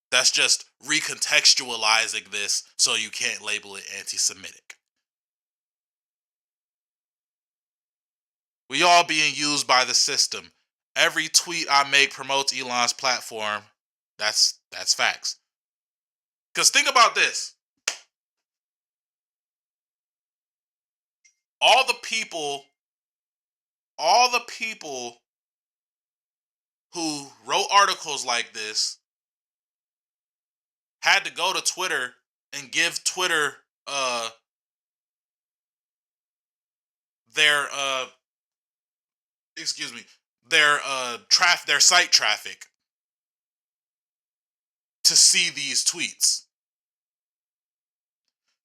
that's just recontextualizing this so you can't label it anti Semitic. We all being used by the system. Every tweet I make promotes Elon's platform. That's facts. Because think about this. All the people, all the people who wrote articles like this had to go to Twitter and give Twitter their excuse me, their site traffic to see these tweets.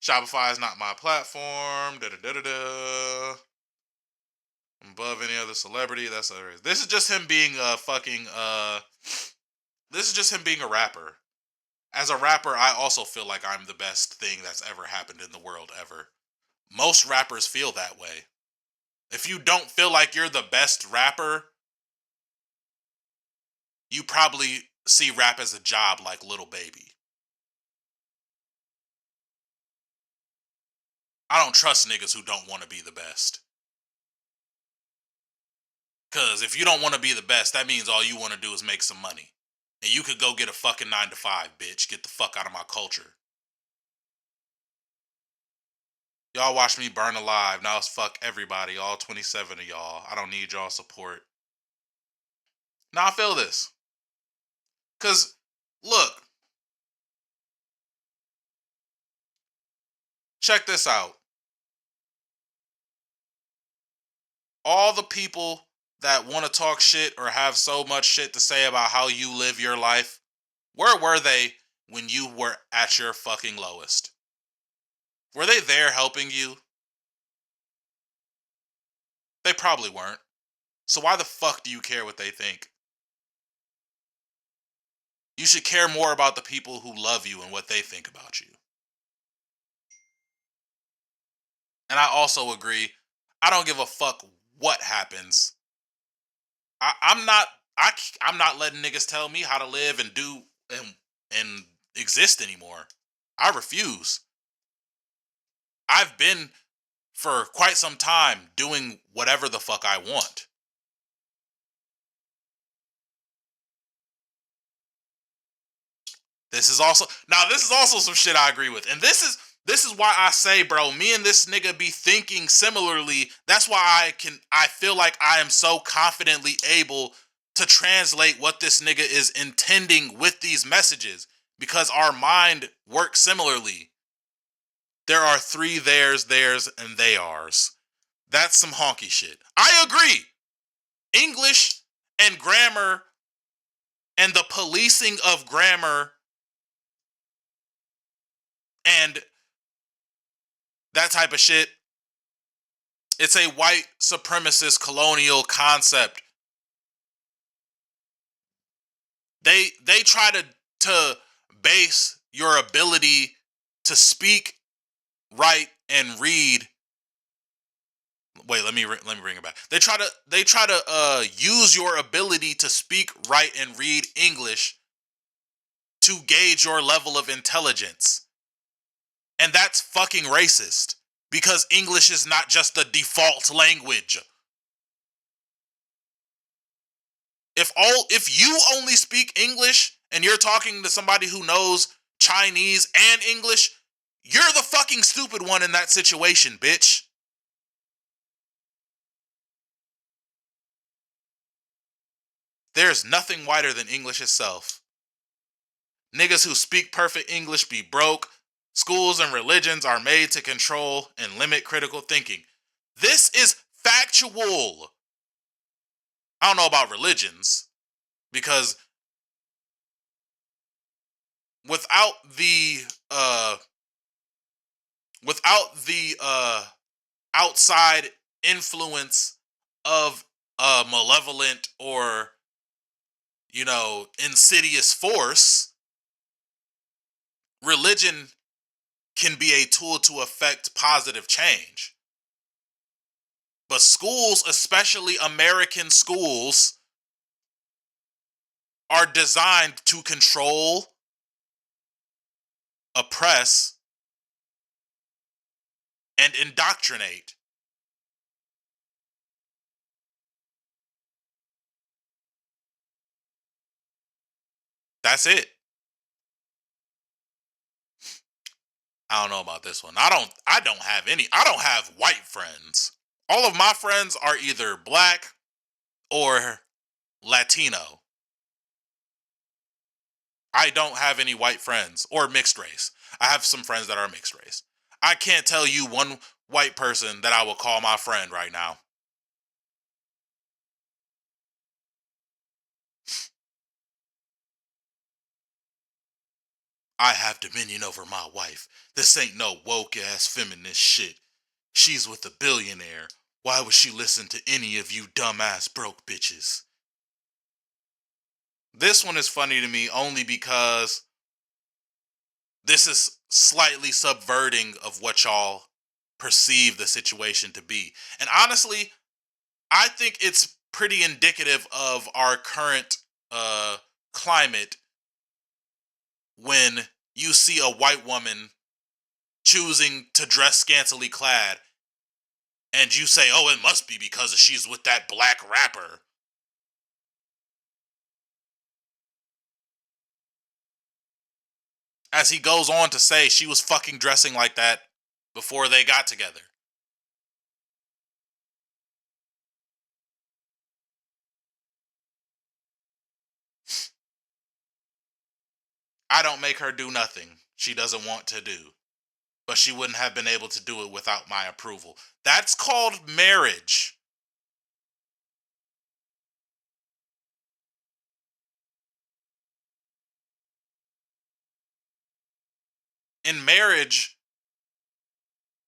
Shopify is not my platform. Da da da da da. Above any other celebrity. That's hilarious. This is just him being a fucking. This is just him being a rapper. As a rapper, I also feel like I'm the best thing that's ever happened in the world ever. Most rappers feel that way. If you don't feel like you're the best rapper, you probably see rap as a job like Little Baby. I don't trust niggas who don't want to be the best. Because if you don't want to be the best, that means all you want to do is make some money. And you could go get a fucking 9 to 5, bitch. Get the fuck out of my culture. Y'all watch me burn alive. Now it's fuck everybody. All 27 of y'all. I don't need y'all support. Now I feel this. Because, look. Check this out. All the people that want to talk shit or have so much shit to say about how you live your life, where were they when you were at your fucking lowest? Were they there helping you? They probably weren't. So why the fuck do you care what they think? You should care more about the people who love you and what they think about you. And I also agree, I don't give a fuck what happens. I'm not I'm not letting niggas tell me how to live and do and exist anymore. I refuse. I've been for quite some time doing whatever the fuck I want. This is also some shit I agree with. And this is why I say, bro, me and this nigga be thinking similarly. That's why I feel like I am so confidently able to translate what this nigga is intending with these messages because our mind works similarly. There are three theirs, and they ours. That's some honky shit. I agree. English and grammar and the policing of grammar and that type of shit, it's a white supremacist colonial concept. They try to base your ability to speak, write, and read. Wait, let me bring it back. They try to use your ability to speak, write, and read English to gauge your level of intelligence. And that's fucking racist because English is not just the default language. If you only speak English and you're talking to somebody who knows Chinese and English, you're the fucking stupid one in that situation, bitch. There's nothing whiter than English itself. Niggas who speak perfect English be broke. Schools and religions are made to control and limit critical thinking. This is factual. I don't know about religions because without the uh outside influence of a malevolent or insidious force, religion can be a tool to affect positive change. But schools, especially American schools, are designed to control, oppress, and indoctrinate. That's it. I don't know about this one. I don't have white friends. All of my friends are either black or Latino. I don't have any white friends or mixed race. I have some friends that are mixed race. I can't tell you one white person that I will call my friend right now. I have dominion over my wife. This ain't no woke ass feminist shit. She's with a billionaire. Why would she listen to any of you dumbass broke bitches? This one is funny to me only because this is slightly subverting of what y'all perceive the situation to be. And honestly, I think it's pretty indicative of our current climate when you see a white woman choosing to dress scantily clad and you say, "Oh, it must be because she's with that black rapper." As he goes on to say, she was fucking dressing like that before they got together. I don't make her do nothing she doesn't want to do, but she wouldn't have been able to do it without my approval. That's called marriage. In marriage,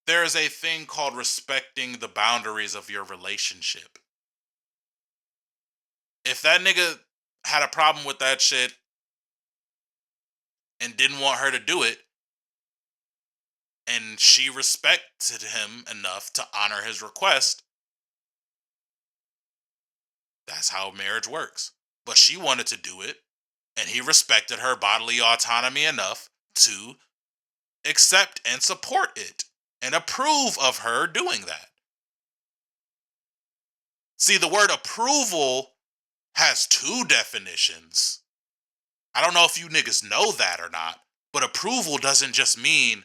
there is a thing called respecting the boundaries of your relationship. If that nigga had a problem with that shit and didn't want her to do it, and she respected him enough to honor his request, that's how marriage works. But she wanted to do it, and he respected her bodily autonomy enough to accept and support it and approve of her doing that. See, the word approval has two definitions. I don't know if you niggas know that or not, but approval doesn't just mean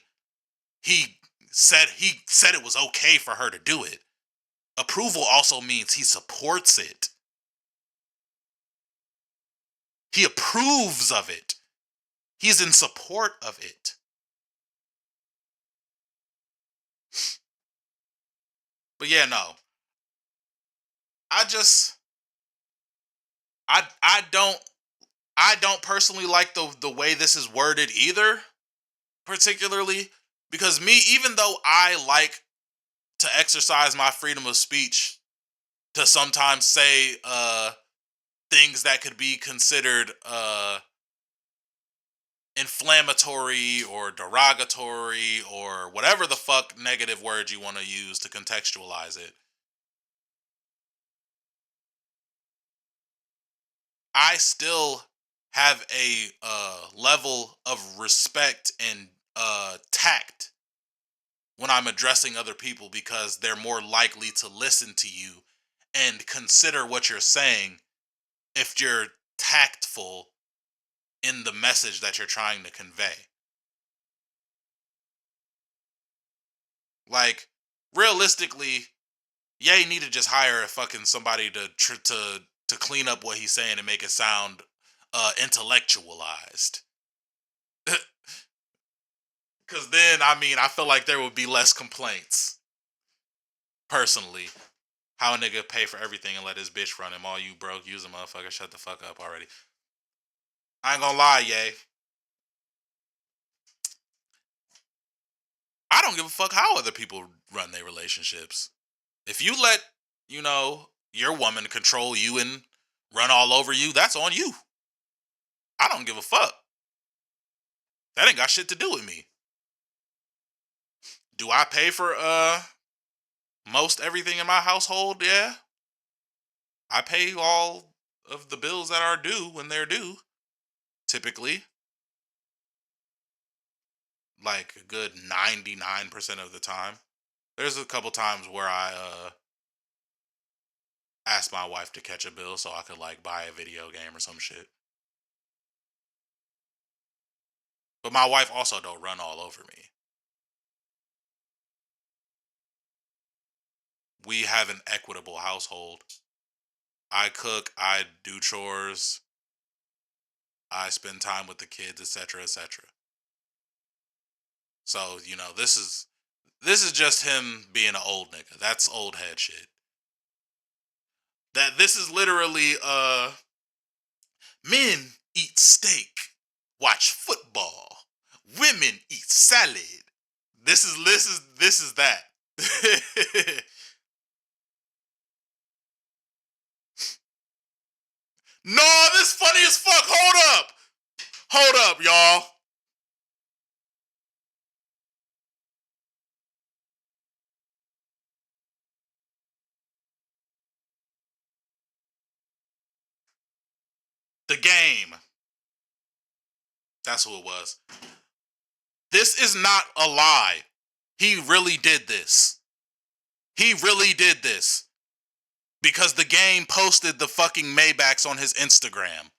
he said it was okay for her to do it. Approval also means he supports it. He approves of it. He's in support of it. But yeah, no. I just I don't I don't personally like the way this is worded either, particularly because me, even though I like to exercise my freedom of speech to sometimes say things that could be considered inflammatory or derogatory or whatever the fuck negative word you want to use to contextualize it. I still have a level of respect and tact when I'm addressing other people because they're more likely to listen to you and consider what you're saying if you're tactful in the message that you're trying to convey. Like, realistically, Ye need to just hire a fucking somebody to clean up what he's saying and make it sound intellectualized. Because then, I mean, I feel like there would be less complaints. Personally, how a nigga pay for everything and let his bitch run him. All you broke, use a motherfucker. Shut the fuck up already. I ain't gonna lie, Ye. I don't give a fuck how other people run their relationships. If you let, your woman control you and run all over you, that's on you. I don't give a fuck. That ain't got shit to do with me. Do I pay for most everything in my household? Yeah. I pay all of the bills that are due when they're due, typically. Like a good 99% of the time. There's a couple times where I asked my wife to catch a bill so I could like buy a video game or some shit. But my wife also don't run all over me. We have an equitable household. I cook, I do chores, I spend time with the kids, etc., etc. So, this is just him being an old nigga. That's old head shit. That this is literally men eat steak, watch football. Women eat salad. This is that. No, this funny as fuck. Hold up, y'all. The Game. That's who it was. This is not a lie. He really did this. He really did this. Because The Game posted the fucking Maybachs on his Instagram.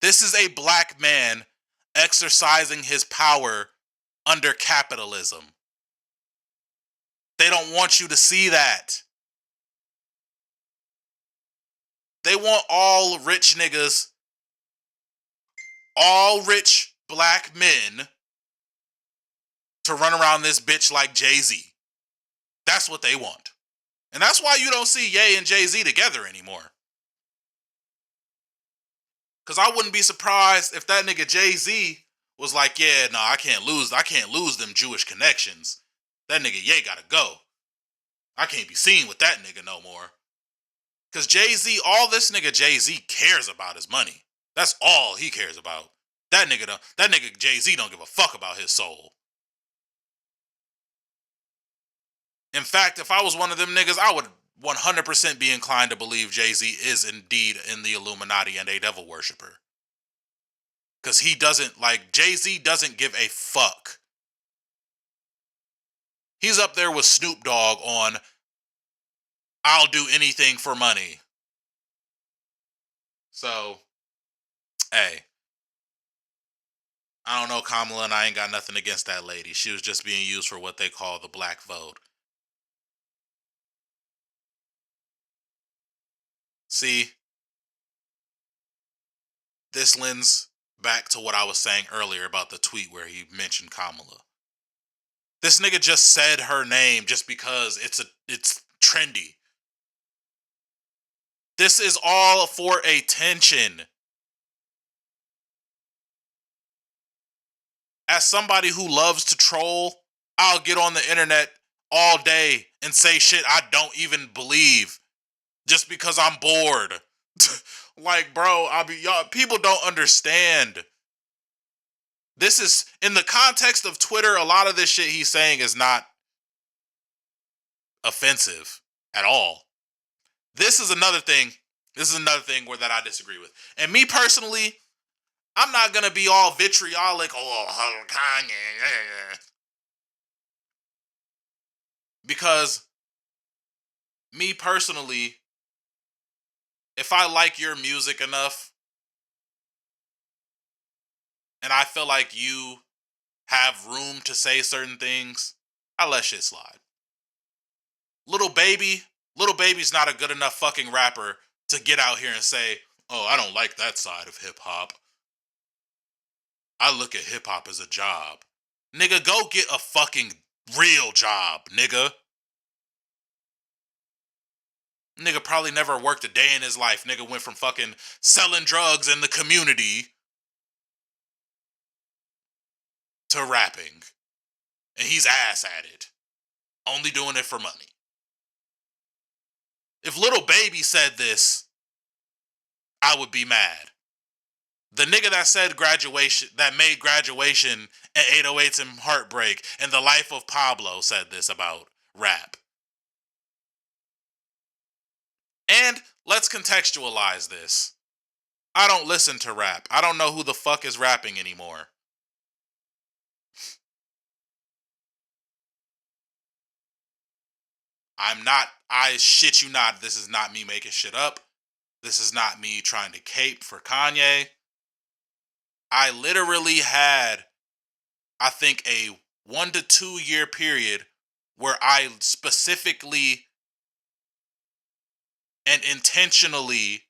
This is a black man exercising his power under capitalism. They don't want you to see that. They want all rich niggas, all rich black men to run around this bitch like Jay-Z. That's what they want. And that's why you don't see Ye and Jay-Z together anymore. Because I wouldn't be surprised if that nigga Jay-Z was like, yeah, no, I can't lose them Jewish connections. That nigga Ye gotta go. I can't be seen with that nigga no more. Because Jay-Z, all this nigga Jay-Z cares about is money. That's all he cares about. That nigga Jay-Z don't give a fuck about his soul. In fact, if I was one of them niggas, I would 100% be inclined to believe Jay-Z is indeed in the Illuminati and a devil worshiper. Because Jay-Z doesn't give a fuck. He's up there with Snoop Dogg on, I'll do anything for money. So, hey. I don't know Kamala, and I ain't got nothing against that lady. She was just being used for what they call the black vote. See, this lends back to what I was saying earlier about the tweet where he mentioned Kamala. This nigga just said her name just because it's trendy. This is all for attention. As somebody who loves to troll, I'll get on the internet all day and say shit I don't even believe just because I'm bored. Like, bro, y'all, people don't understand. This is, in the context of Twitter, a lot of this shit he's saying is not offensive at all. This is another thing where that I disagree with. And me personally, I'm not gonna be all vitriolic. Oh, Kanye. Because me personally, if I like your music enough and I feel like you have room to say certain things, I let shit slide. Little Baby's not a good enough fucking rapper to get out here and say, oh, I don't like that side of hip hop. I look at hip hop as a job. Nigga, go get a fucking real job, nigga. Nigga probably never worked a day in his life. Nigga went from fucking selling drugs in the community to rapping. And he's ass at it. Only doing it for money. If Little Baby said this, I would be mad. The nigga that made Graduation and 808s and Heartbreak and The Life of Pablo said this about rap. And let's contextualize this. I don't listen to rap. I don't know who the fuck is rapping anymore. I shit you not, this is not me making shit up. This is not me trying to cape for Kanye. I literally had, I think, a 1 to 2 year period where I specifically and intentionally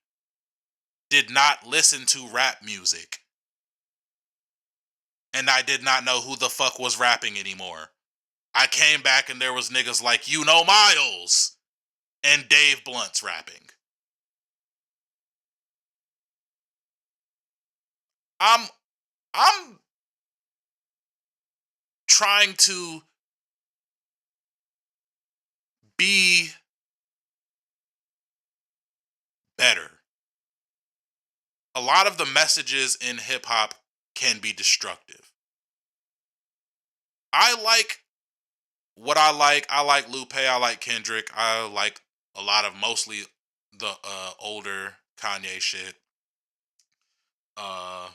did not listen to rap music. And I did not know who the fuck was rapping anymore. I came back and there was niggas like Miles and Dave Blunt's rapping. I'm I'm trying to be better. A lot of the messages in hip hop can be destructive. I like what I like. I like Lupe. I like Kendrick. I like a lot of mostly the older Kanye shit. Uh,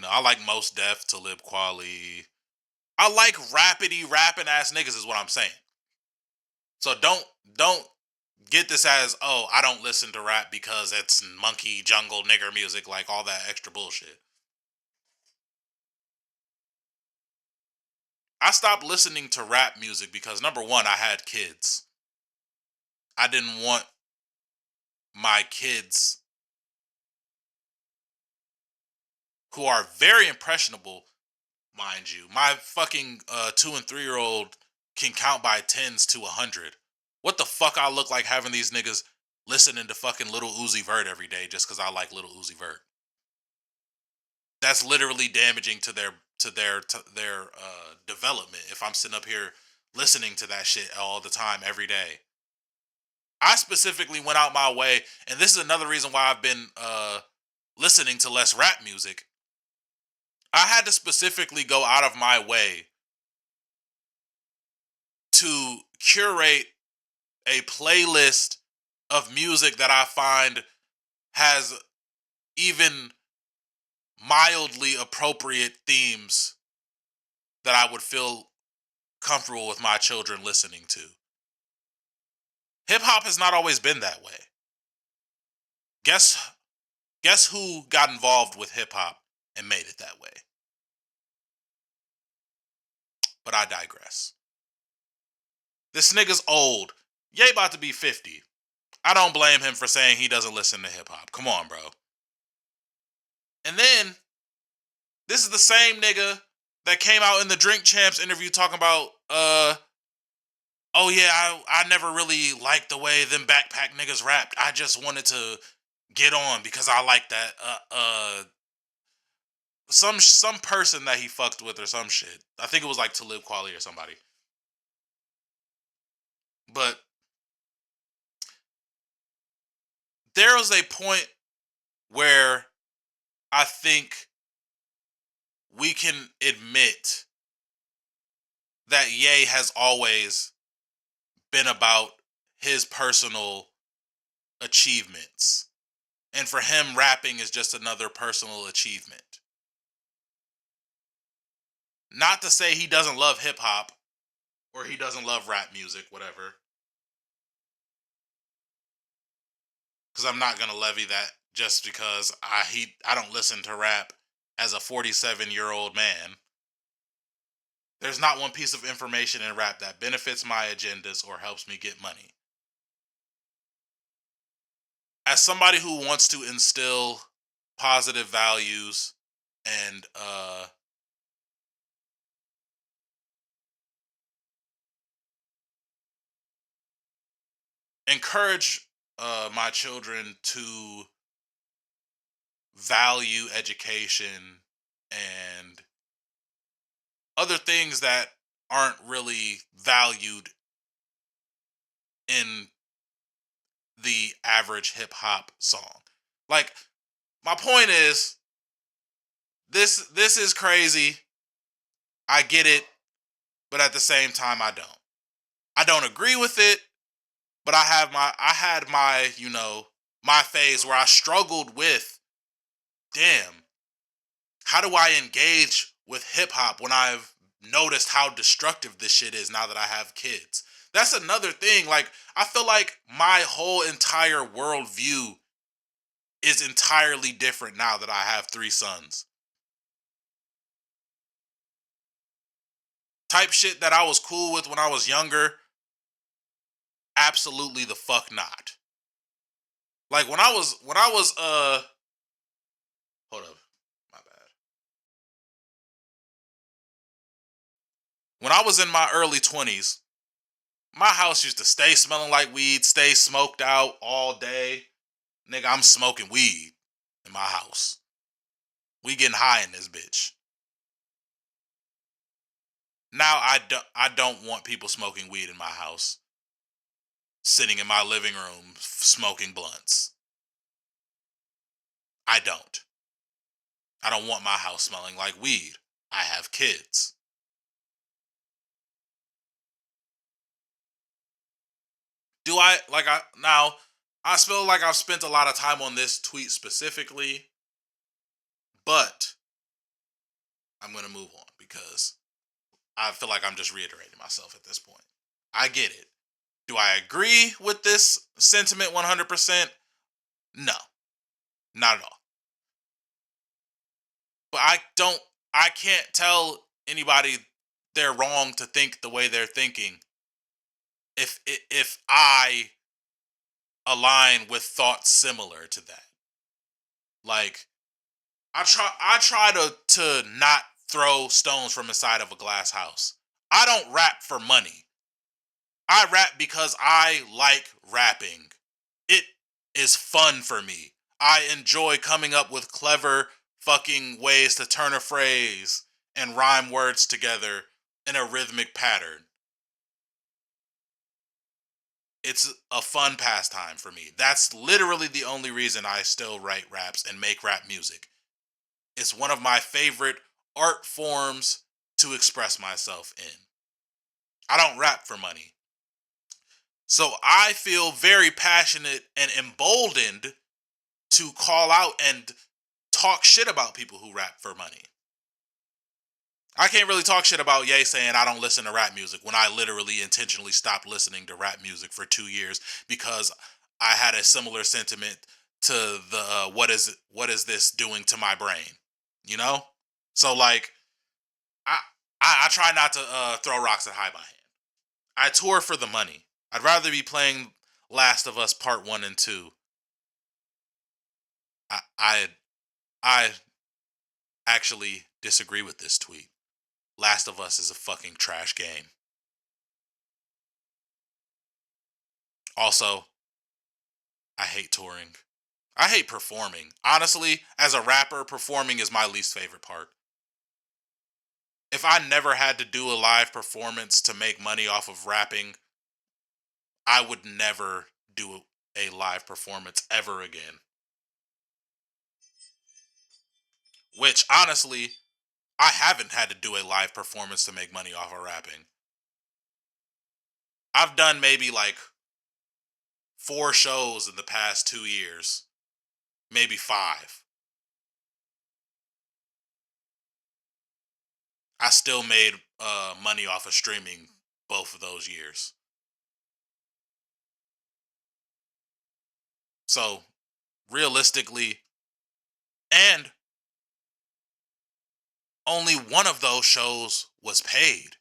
I like Most Def, Talib Kweli. I like rapidy rapping ass niggas is what I'm saying. So don't get this as, oh, I don't listen to rap because it's monkey jungle nigger music, like all that extra bullshit. I stopped listening to rap music because number one, I had kids. I didn't want my kids, who are very impressionable, mind you. My fucking 2 and 3 year old can count by tens to 100. What the fuck I look like having these niggas listening to fucking Little Uzi Vert every day just because I like Little Uzi Vert? That's literally damaging to their development. If I'm sitting up here listening to that shit all the time, every day. I specifically went out my way, and this is another reason why I've been listening to less rap music. I had to specifically go out of my way to curate a playlist of music that I find has even mildly appropriate themes that I would feel comfortable with my children listening to. Hip hop has not always been that way. Guess guess who got involved with hip hop and made it that way? But I digress. This nigga's old. Ye about to be 50. I don't blame him for saying he doesn't listen to hip hop. Come on, bro. And then this is the same nigga that came out in the Drink Champs interview talking about, oh yeah, I never really liked the way them backpack niggas rapped. I just wanted to get on because I like that some person that he fucked with or some shit. I think it was like Talib Kweli or somebody. But there was a point where I think we can admit that Ye has always been about his personal achievements. And for him, rapping is just another personal achievement. Not to say he doesn't love hip hop or he doesn't love rap music, whatever. Because I'm not gonna levy that just because I don't listen to rap as a 47-year-old man. There's not one piece of information in rap that benefits my agendas or helps me get money. As somebody who wants to instill positive values and encourage my children to value education and other things that aren't really valued in the average hip hop song. Like, my point is, this is crazy. I get it, but at the same time I don't. I don't agree with it, but I had my, my phase where I struggled with, damn, how do I engage with hip hop when I've noticed how destructive this shit is now that I have kids? That's another thing. Like, I feel like my whole entire worldview is entirely different now that I have 3 sons. Type shit that I was cool with when I was younger, absolutely the fuck not. Like when I was hold up, my bad. When I was in my early 20s, my house used to stay smelling like weed, stay smoked out all day. Nigga, I'm smoking weed in my house. We getting high in this bitch. Now I don't want people smoking weed in my house, sitting in my living room smoking blunts. I don't. I don't want my house smelling like weed. I have kids. Do I like I now I feel like I've spent a lot of time on this tweet specifically, but I'm going to move on because I feel like I'm just reiterating myself at this point. I get it. Do I agree with this sentiment 100%? No, not at all. But I can't tell anybody they're wrong to think the way they're thinking if I align with thoughts similar to that. Like I try to not throw stones from the side of a glass house. I don't rap for money. I rap because I like rapping. It is fun for me. I enjoy coming up with clever fucking ways to turn a phrase and rhyme words together in a rhythmic pattern. It's a fun pastime for me. That's literally the only reason I still write raps and make rap music. It's one of my favorite art forms to express myself in. I don't rap for money. So I feel very passionate and emboldened to call out and talk shit about people who rap for money. I can't really talk shit about Ye saying I don't listen to rap music when I literally intentionally stopped listening to rap music for 2 years because I had a similar sentiment to the what is this doing to my brain, you know? So like I I try not to throw rocks at high by hand. I tour for the money. I'd rather be playing Last of Us Part One and Two. I actually disagree with this tweet. Last of Us is a fucking trash game. Also, I hate touring. I hate performing. Honestly, as a rapper, performing is my least favorite part. If I never had to do a live performance to make money off of rapping, I would never do a live performance ever again. Which, honestly, I haven't had to do a live performance to make money off of rapping. I've done maybe like 4 shows in the past 2 years, maybe five. I still made money off of streaming both of those years. So realistically, and only one of those shows was paid,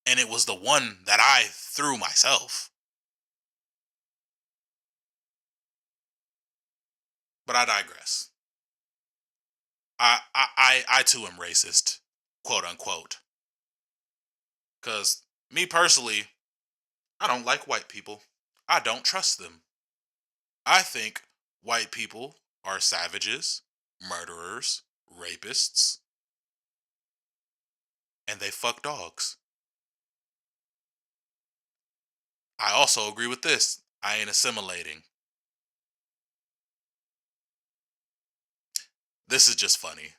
and it was the one that I threw myself. But I digress. I too am racist, quote unquote, because me personally, I don't like white people. I don't trust them. I think white people are savages, murderers, rapists, and they fuck dogs. I also agree with this. I ain't assimilating. This is just funny.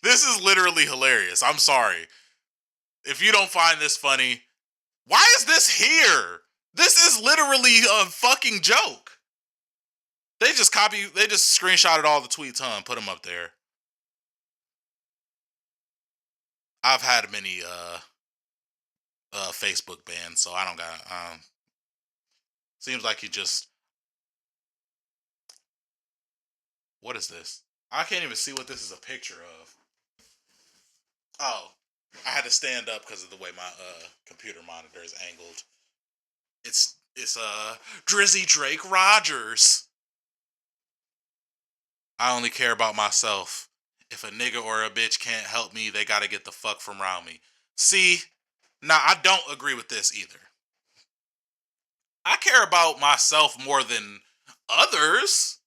This is literally hilarious. I'm sorry. If you don't find this funny, why is this here? This is literally a fucking joke. They just screenshotted all the tweets, huh, and put them up there. I've had many Facebook bans, so I don't got seems like you just what is this? I can't even see what this is a picture of. Oh, I had to stand up because of the way my computer monitor is angled. It's Drizzy Drake Rogers. I only care about myself. If a nigga or a bitch can't help me, they gotta get the fuck from around me. See, now I don't agree with this either. I care about myself more than others.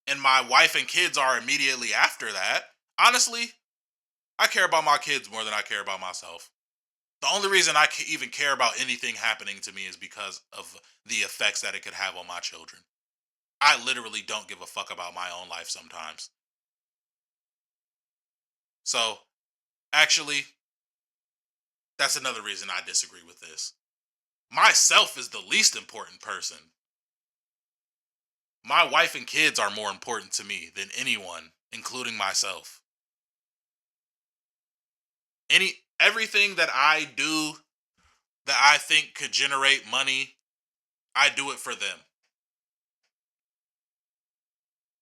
and my wife and kids are immediately after that, honestly, I care about my kids more than I care about myself. The only reason I even care about anything happening to me is because of the effects that it could have on my children. I literally don't give a fuck about my own life sometimes. So, actually, that's another reason I disagree with this. Myself is the least important person. My wife and kids are more important to me than anyone, including myself. Everything that I do that I think could generate money, I do it for them.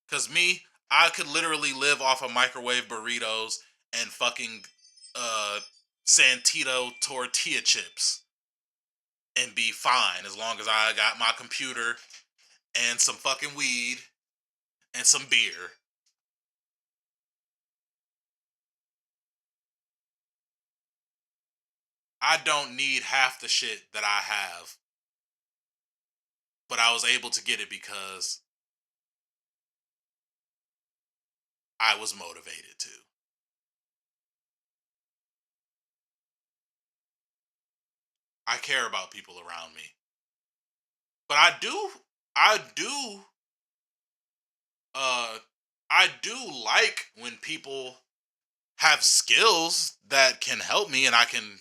Cause me, I could literally live off of microwave burritos and fucking uh Santito tortilla chips and be fine as long as I got my computer and some fucking weed and some beer. I don't need half the shit that I have, but I was able to get it because I was motivated to. I care about people around me. But uh I do like when people have skills that can help me and I can,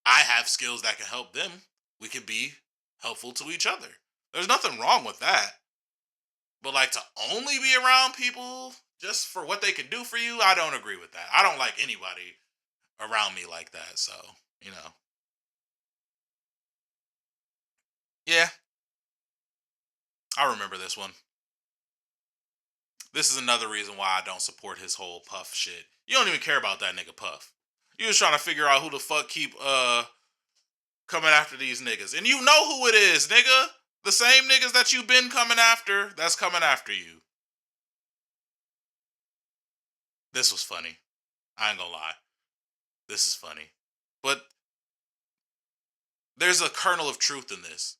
I have skills that can help them. We can be helpful to each other. There's nothing wrong with that. But like to only be around people just for what they can do for you, I don't agree with that. I don't like anybody around me like that. So, you know. Yeah, I remember this one. This is another reason why I don't support his whole Puff shit. You don't even care about that nigga Puff. You was trying to figure out who the fuck keep coming after these niggas. And you know who it is, nigga. The same niggas that you been coming after, that's coming after you. This was funny. I ain't gonna lie. This is funny. But there's a kernel of truth in this.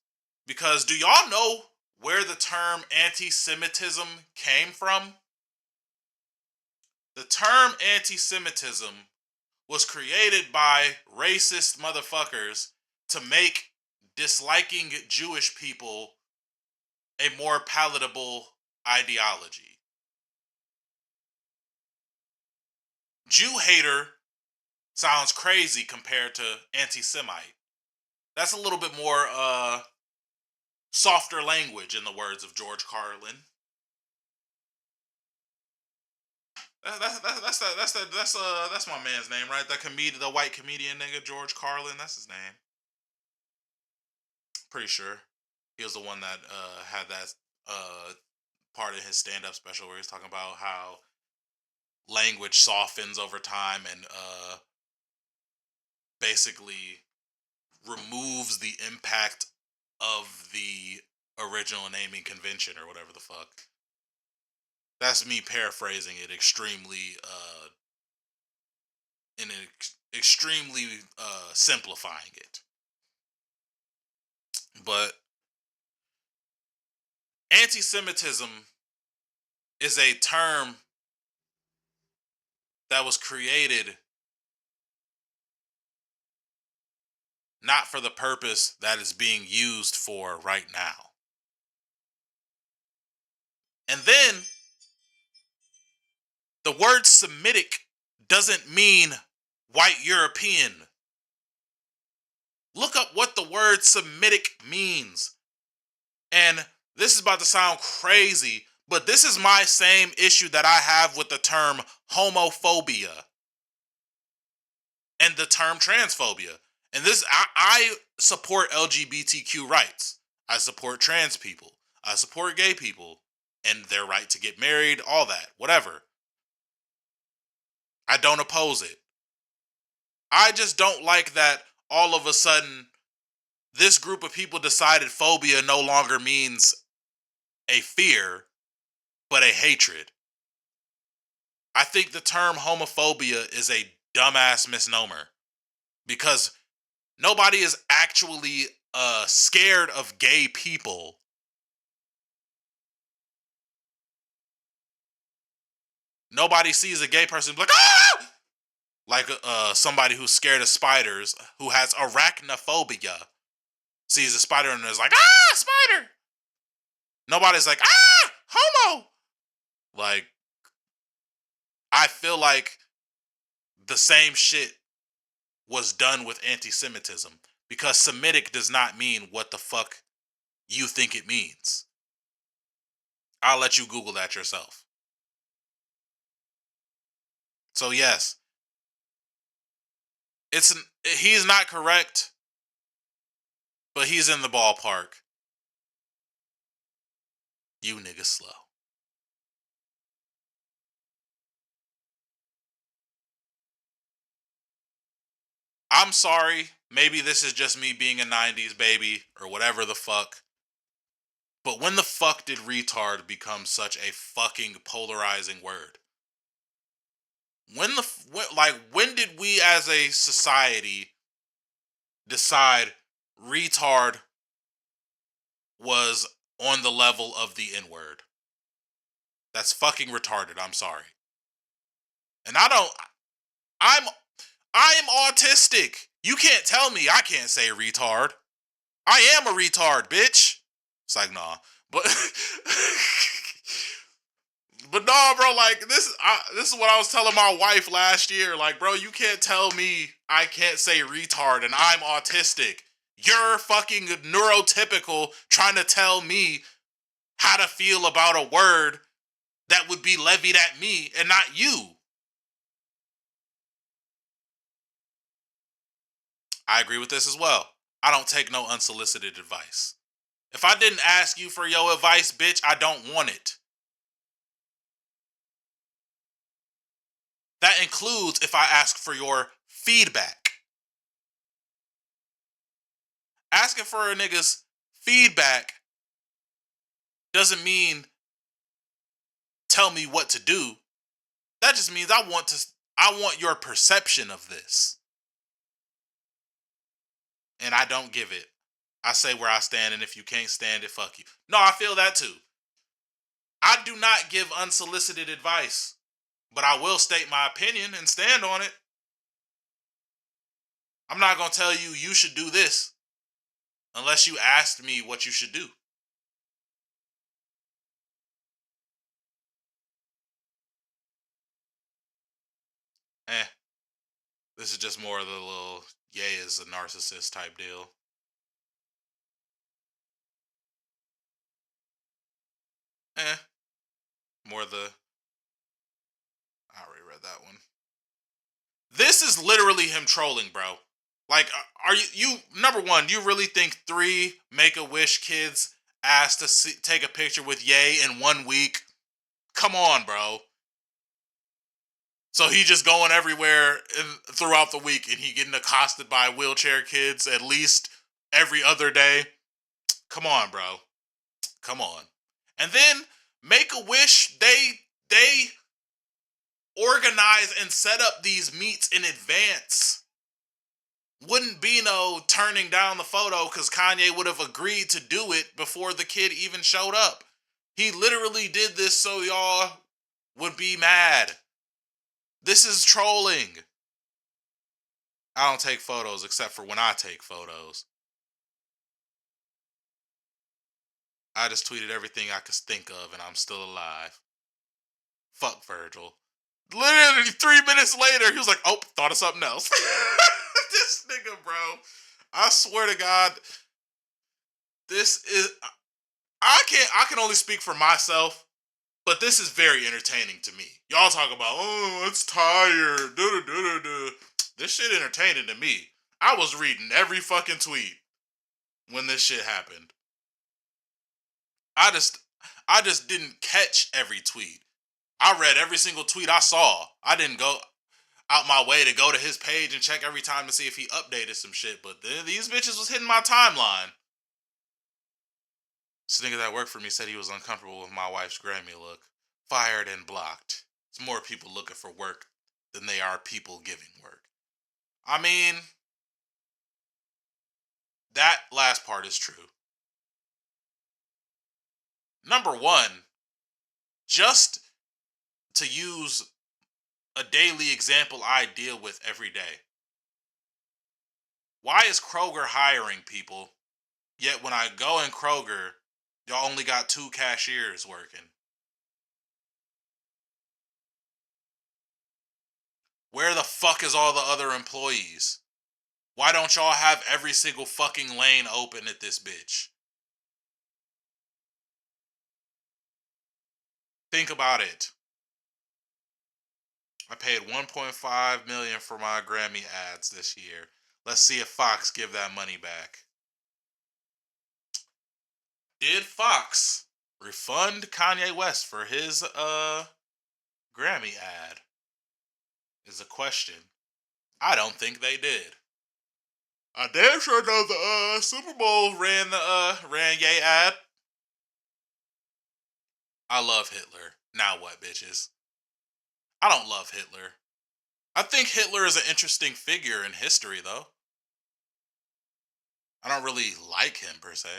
Because do y'all know where the term anti Semitism came from? The term anti Semitism was created by racist motherfuckers to make disliking Jewish people a more palatable ideology. Jew hater sounds crazy compared to anti Semite. That's a little bit more softer language in the words of George Carlin. That's my man's name, right? The white comedian nigga George Carlin. That's his name. Pretty sure he was the one that had that uh, part of his stand-up special where he's talking about how language softens over time and basically removes the impact of the original naming convention or whatever the fuck. That's me paraphrasing it extremely extremely simplifying it. But anti-Semitism is a term that was created not for the purpose that is being used for right now. And then the word Semitic doesn't mean white European. Look up what the word Semitic means. And this is about to sound crazy, but this is my same issue that I have with the term homophobia and the term transphobia. And I support LGBTQ rights. I support trans people. I support gay people and their right to get married, all that, whatever. I don't oppose it. I just don't like that all of a sudden this group of people decided phobia no longer means a fear, but a hatred. I think the term homophobia is a dumbass misnomer because nobody is actually scared of gay people. Nobody sees a gay person like, ah! Like somebody who's scared of spiders, who has arachnophobia, sees a spider and is like, ah, spider. Nobody's like, ah, homo. Like, I feel like the same shit was done with anti-Semitism, because Semitic does not mean what the fuck you think it means. I'll let you Google that yourself. So yes, he's not correct, but he's in the ballpark. You niggas slow. I'm sorry. Maybe this is just me being a 90s baby or whatever the fuck. But when the fuck did retard become such a fucking polarizing word? When did we as a society decide retard was on the level of the N-word? That's fucking retarded. I'm sorry. And I'm I'm autistic. You can't tell me I can't say retard. I am a retard, bitch. It's like, nah. But but no, bro, like this is what I was telling my wife last year. Like, bro, you can't tell me I can't say retard and I'm autistic. You're fucking neurotypical trying to tell me how to feel about a word that would be levied at me and not you. I agree with this as well. I don't take no unsolicited advice. If I didn't ask you for your advice, bitch, I don't want it. That includes if I ask for your feedback. Asking for a nigga's feedback doesn't mean tell me what to do. That just means I want your perception of this. And I don't give it. I say where I stand, and if you can't stand it, fuck you. No, I feel that too. I do not give unsolicited advice, but I will state my opinion and stand on it. I'm not going to tell you you should do this unless you asked me what you should do. Eh, this is just more of the little Ye is a narcissist type deal. Eh, more the I already read that one. This is literally him trolling, bro. Like, are you number one? You really think 3 Make-A-Wish kids asked to take a picture with Ye in 1 week? Come on, bro. So he just going everywhere throughout the week, and he getting accosted by wheelchair kids at least every other day. Come on, bro. Come on. And then Make-A-Wish, they organize and set up these meets in advance. Wouldn't be no turning down the photo because Kanye would have agreed to do it before the kid even showed up. He literally did this so y'all would be mad. This is trolling. I don't take photos except for when I take photos. I just tweeted everything I could think of and I'm still alive. Fuck Virgil. Literally 3 minutes later, he was like, oh, thought of something else. This nigga, bro. I swear to God, this is I can only speak for myself, but this is very entertaining to me. Y'all talk about, oh, it's tired. This shit entertaining to me. I was reading every fucking tweet when this shit happened. I just I just didn't catch every tweet. I read every single tweet I saw. I didn't go out my way to go to his page and check every time to see if he updated some shit, but these bitches was hitting my timeline. This nigga that worked for me said he was uncomfortable with my wife's Grammy look. Fired and blocked. It's more people looking for work than they are people giving work. I mean, that last part is true. Number one, just to use a daily example I deal with every day. Why is Kroger hiring people? Yet when I go in Kroger, y'all only got 2 cashiers working. Where the fuck is all the other employees? Why don't y'all have every single fucking lane open at this bitch? Think about it. I paid 1.5 million for my Grammy ads this year. Let's see if Fox give that money back. Did Fox refund Kanye West for his Grammy ad? Is a question. I don't think they did. I damn sure know the Super Bowl ran Ye ad. I love Hitler. Now what, bitches? I don't love Hitler. I think Hitler is an interesting figure in history, though. I don't really like him per se.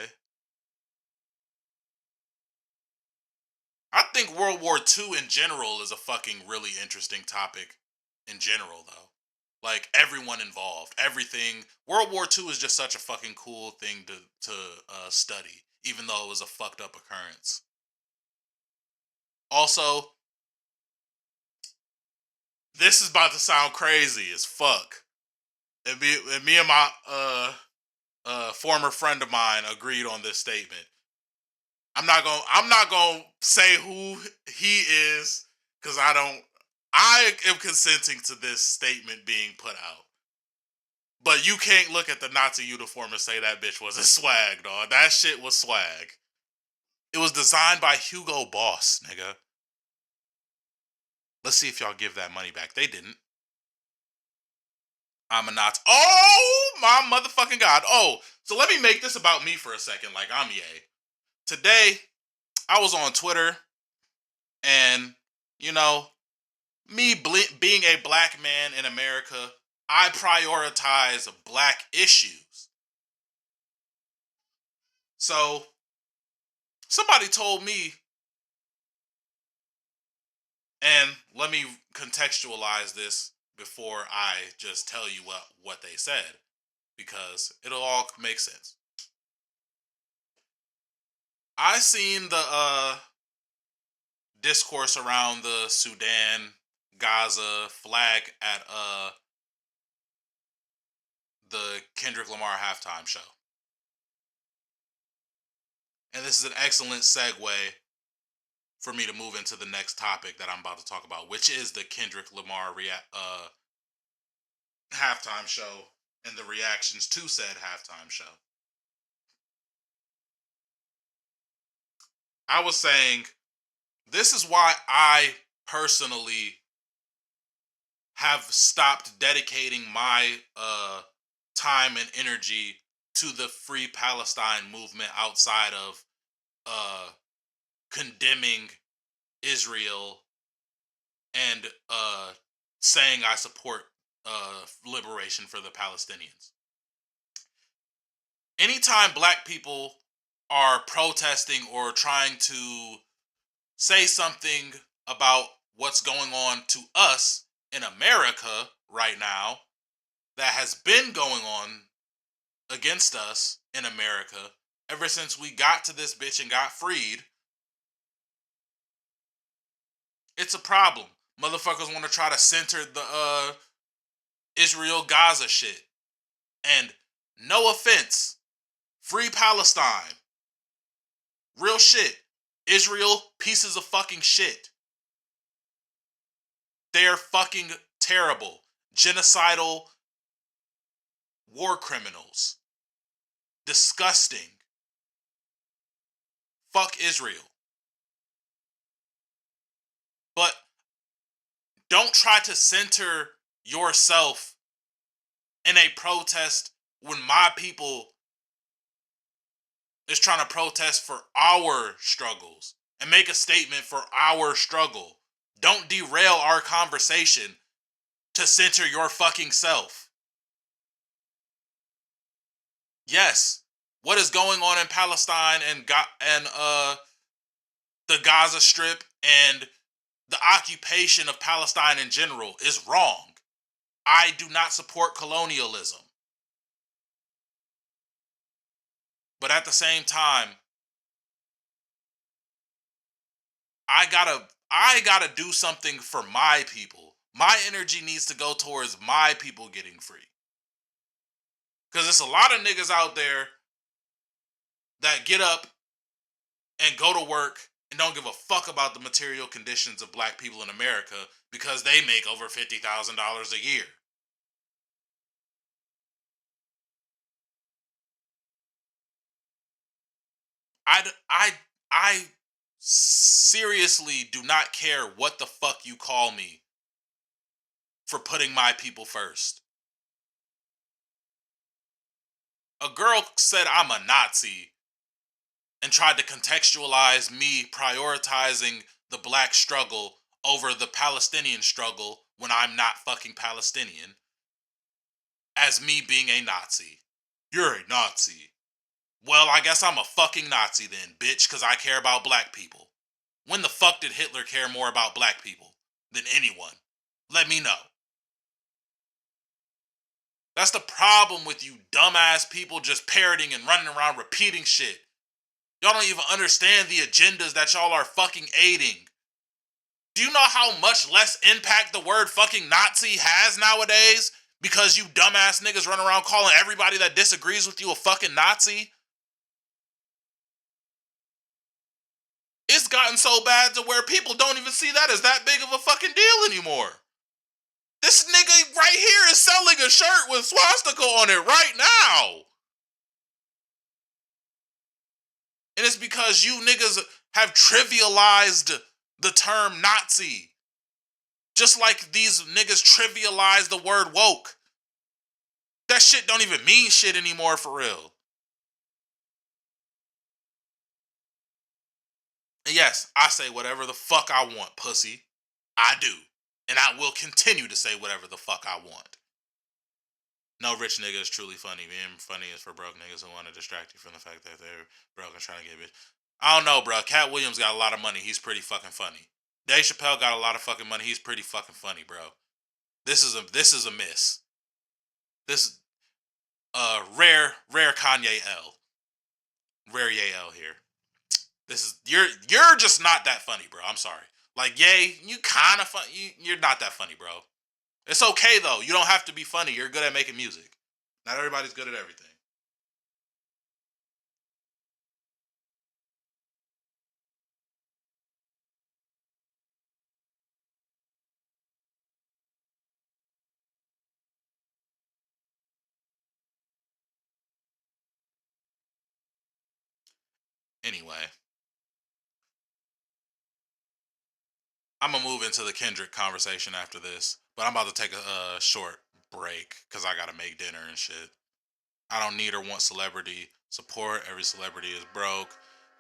I think World War II in general is a fucking really interesting topic in general, though. Like everyone involved, everything. World War II is just such a fucking cool thing to study, even though it was a fucked up occurrence. Also, this is about to sound crazy as fuck. And me and my former friend of mine agreed on this statement. I'm not gonna say who he is because I am consenting to this statement being put out. But you can't look at the Nazi uniform and say that bitch wasn't swag, dog. That shit was swag. It was designed by Hugo Boss, nigga. Let's see if y'all give that money back. They didn't. I'm a Nazi. Oh my motherfucking god. Oh, so let me make this about me for a second, like I'm Ye. Today, I was on Twitter, and you know, being a black man in America, I prioritize black issues. So somebody told me, and let me contextualize this before I just tell you what they said, because it'll all make sense. I seen the discourse around the Sudan Gaza flag at the Kendrick Lamar halftime show. And this is an excellent segue for me to move into the next topic that I'm about to talk about, which is the Kendrick Lamar halftime show and the reactions to said halftime show. I was saying, this is why I personally have stopped dedicating my time and energy to the Free Palestine movement outside of condemning Israel and saying I support liberation for the Palestinians. Anytime black people are protesting or trying to say something about what's going on to us in America right now that has been going on against us in America ever since we got to this bitch and got freed, it's a problem. Motherfuckers want to try to center the Israel Gaza shit. And no offense, Free Palestine. Real shit. Israel, pieces of fucking shit. They're fucking terrible. Genocidal war criminals. Disgusting. Fuck Israel. But don't try to center yourself in a protest when my people is trying to protest for our struggles and make a statement for our struggle. Don't derail our conversation to center your fucking self. Yes, what is going on in Palestine and the Gaza Strip and the occupation of Palestine in general is wrong. I do not support colonialism. But at the same time, I gotta do something for my people. My energy needs to go towards my people getting free. Cause there's a lot of niggas out there that get up and go to work and don't give a fuck about the material conditions of black people in America because they make over $50,000 a year. I I seriously do not care what the fuck you call me for putting my people first. A girl said I'm a Nazi and tried to contextualize me prioritizing the black struggle over the Palestinian struggle when I'm not fucking Palestinian as me being a Nazi. You're a Nazi. Well, I guess I'm a fucking Nazi then, bitch, because I care about black people. When the fuck did Hitler care more about black people than anyone? Let me know. That's the problem with you dumbass people just parroting and running around repeating shit. Y'all don't even understand the agendas that y'all are fucking aiding. Do you know how much less impact the word fucking Nazi has nowadays? Because you dumbass niggas run around calling everybody that disagrees with you a fucking Nazi? It's gotten so bad to where people don't even see that as that big of a fucking deal anymore. This nigga right here is selling a shirt with swastika on it right now. And it's because you niggas have trivialized the term Nazi. Just like these niggas trivialize the word woke. That shit don't even mean shit anymore for real. And yes, I say whatever the fuck I want, pussy. I do. And I will continue to say whatever the fuck I want. No rich nigga is truly funny. Being funny is for broke niggas who want to distract you from the fact that they're broke and trying to get bitch. I don't know, bro. Cat Williams got a lot of money. He's pretty fucking funny. Dave Chappelle got a lot of fucking money. He's pretty fucking funny, bro. This is a miss. This rare Kanye L. Rare Ye L here. This is you're just not that funny, bro. I'm sorry. Like Ye, you kind of fun. You're not that funny, bro. It's okay though. You don't have to be funny. You're good at making music. Not everybody's good at everything. Anyway, I'm gonna move into the Kendrick conversation after this, but I'm about to take a short break because I gotta make dinner and shit. I don't need or want celebrity support. Every celebrity is broke.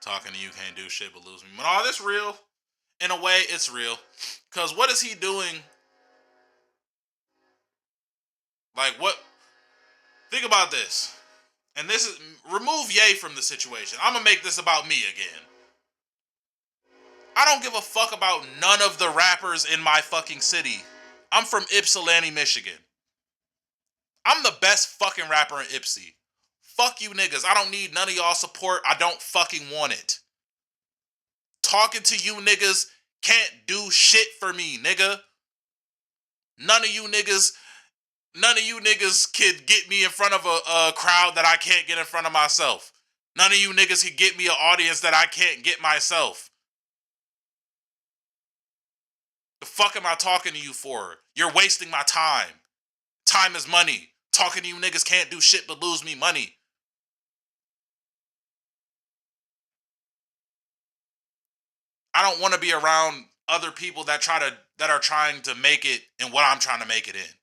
Talking to you can't do shit but lose me. But all this real. In a way, it's real. Cause what is he doing? Like what? Think about this. And this is remove Ye from the situation. I'm gonna make this about me again. I don't give a fuck about none of the rappers in my fucking city. I'm from Ypsilanti, Michigan. I'm the best fucking rapper in Ipsy. Fuck you niggas. I don't need none of y'all support. I don't fucking want it. Talking to you niggas can't do shit for me, nigga. None of you niggas, none of you niggas could get me in front of a crowd that I can't get in front of myself. None of you niggas can get me an audience that I can't get myself. The fuck am I talking to you for? You're wasting my time. Time is money. Talking to you niggas can't do shit but lose me money. I don't want to be around other people that are trying to make it in what I'm trying to make it in.